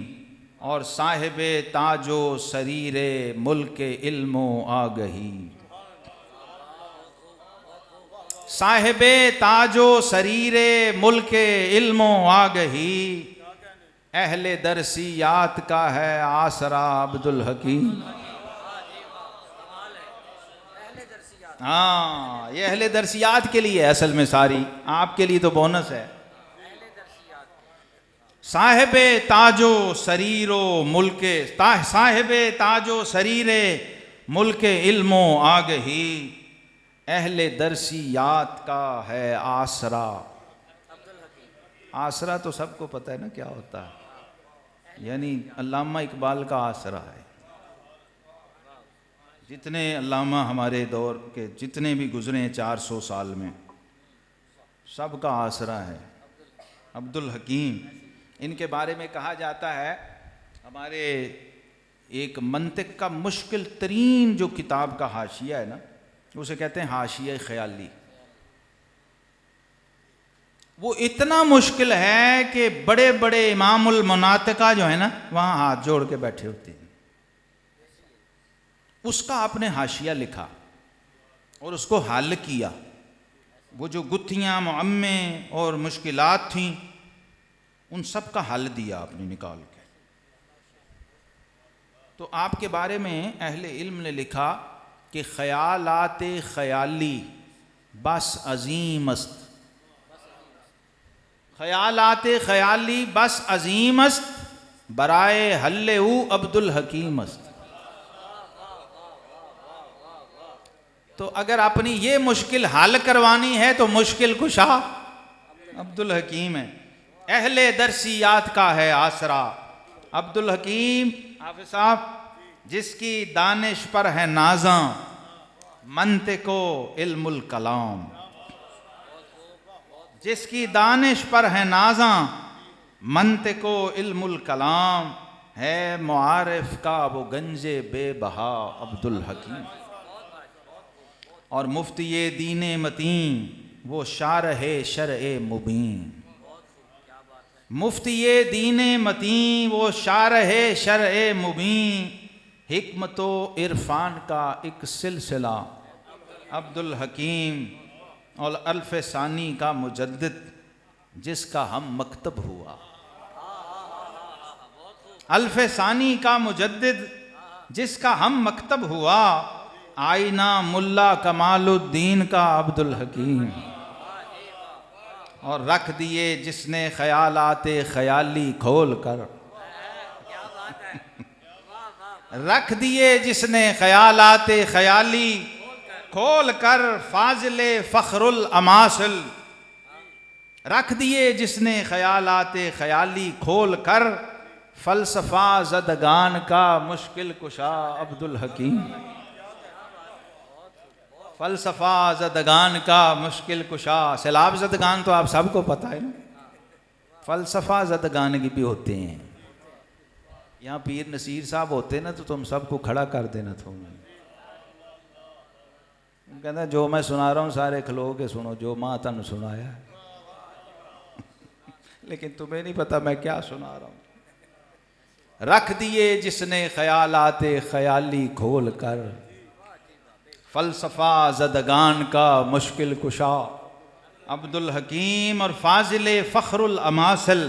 और साहिबे ताजो सरीरे मुल्के इल्मो आगही। साहिबे ताजो सरीरे मुल्के इल्मो आगही, अहले दरसियात का है आसरा अब्दुल हकीम। हाँ, ये अहले दरसियात के लिए असल में, सारी आपके लिए तो बोनस है। साहिबे ताजो सरीरो मुल्के, साहिबे ताजो सरीरे मुल्के इल्मो आगही, अहले दरसियात का है आसरा। आसरा तो सबको पता है ना क्या होता है, यानी अल्लामा इकबाल का आसरा है। जितने अल्लामा हमारे दौर के जितने भी गुजरे हैं 400 साल में, सबका आसरा है अब्दुल हकीम। इनके बारे में कहा जाता है, हमारे एक मंतिक का मुश्किल तरीन जो किताब का हाशिया है ना, उसे कहते हैं हाशिया ख्याली। वो इतना मुश्किल है कि बड़े बड़े इमामुल मुनातिका जो है ना, वहाँ हाथ जोड़ के बैठे होते हैं। उसका आपने हाशिया लिखा और उसको हल किया। वो जो गुत्थियाँ मुअम्मे और मुश्किलात थीं, उन सब का हल दिया आपने निकाल के। तो तो आपके बारे में अहले इल्म ने लिखा कि ख़यालात ख़याली बस अजीम अस्त, ख़यालात ख़याली बस अजीम अस्त, बराए हल्ले अब्दुल हकीम अस्त। तो अगर अपनी ये मुश्किल हल करवानी है तो मुश्किल कुशा अब्दुल हकीम है। अहले दरसियात का है आसरा अब्दुल हकीम हाफिज़ साहब, जिसकी दानिश पर है नाज़ा मंतिको इल्मुल कलाम, जिसकी दानिश पर है नाज़ा मंतिको इल्मुल कलाम, है मुआरिफ का वो गंजे बेबहा अब्दुल हकीम। और मुफ्ती दीन मतीन वो शारह शरए मुबीन, मुफ्ती दीन मतीन वो शारह शरए मुबीन, हिकमतो इरफान का एक सिलसिला अब्दुल हकीम। और अल्फ सानी का मुजद्दिद जिसका हम मकतब हुआ, अल्फ सानी का मुजद्दिद जिसका हम मकतब हुआ, आईना मुल्ला कमालुद्दीन का अब्दुल हकीम। और रख दिए जिसने ख़यालाते ख़याली खोल कर, रख दिए जिसने ख़यालाते ख़याली खोल कर, फाजिले फ़ख्रुल अमासिल, रख दिए जिसने ख़यालाते ख़याली खोल कर, फ़लसफ़ा ज़दगान का मुश्किल कुशा अब्दुल हकीम। फ़लसफ़ा ज़दगान का मुश्किल कुशा, सैलाब ज़दगान तो आप सबको पता है ना, फ़लसफ़ा ज़दगान की भी होते हैं। यहाँ पीर नसीर साहब होते ना तो तुम सबको खड़ा कर देना तुम। कहना जो मैं सुना रहा हूँ सारे खलो के सुनो, जो माँ तन सुनाया है लेकिन तुम्हें नहीं पता मैं क्या सुना रहा हूँ। रख दिए जिसने ख़यालाते ख़याली खोल कर, फ़लसफ़ा ज़दगान का मुश्किल कुशा अब्दुल हकीम। और फाजिले फ़ख्रुल अमासिल,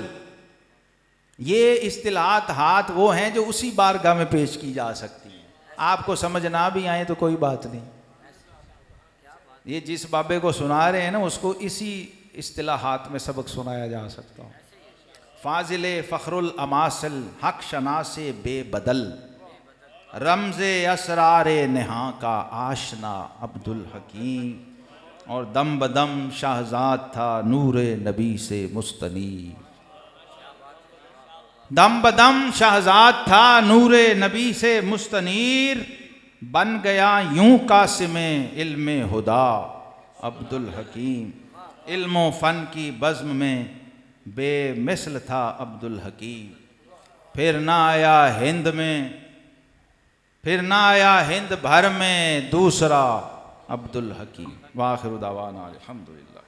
ये इस्तिलाहात हाथ वो हैं जो उसी बारगाह में पेश की जा सकती हैं। आपको समझ ना भी आए तो कोई बात नहीं, ये जिस बाबे को सुना रहे हैं ना उसको इसी इस्तिलाहात में सबक सुनाया जा सकता हो। फाजिले फ़ख्रुल अमासिल, हक शनासे बेबदल, रमज़े असरारे नेहा का आशना अब्दुल हकीम। और दम बदम शाहजाद था नूरे नबी से मुस्तनीर, दम बदम शाहजाद था नूरे नबी से मुस्तनीर, बन गया यूं कासिमे इल्मे हुदा अब्दुल हकीम। इल्मो फ़न की बज़्म में बेमिसल था अब्दुल हकीम। फिर ना आया हिंद में, फिर ना आया हिंद भर में दूसरा अब्दुल हकीम। वाखिर दावाना अल्हम्दुलिल्लाह।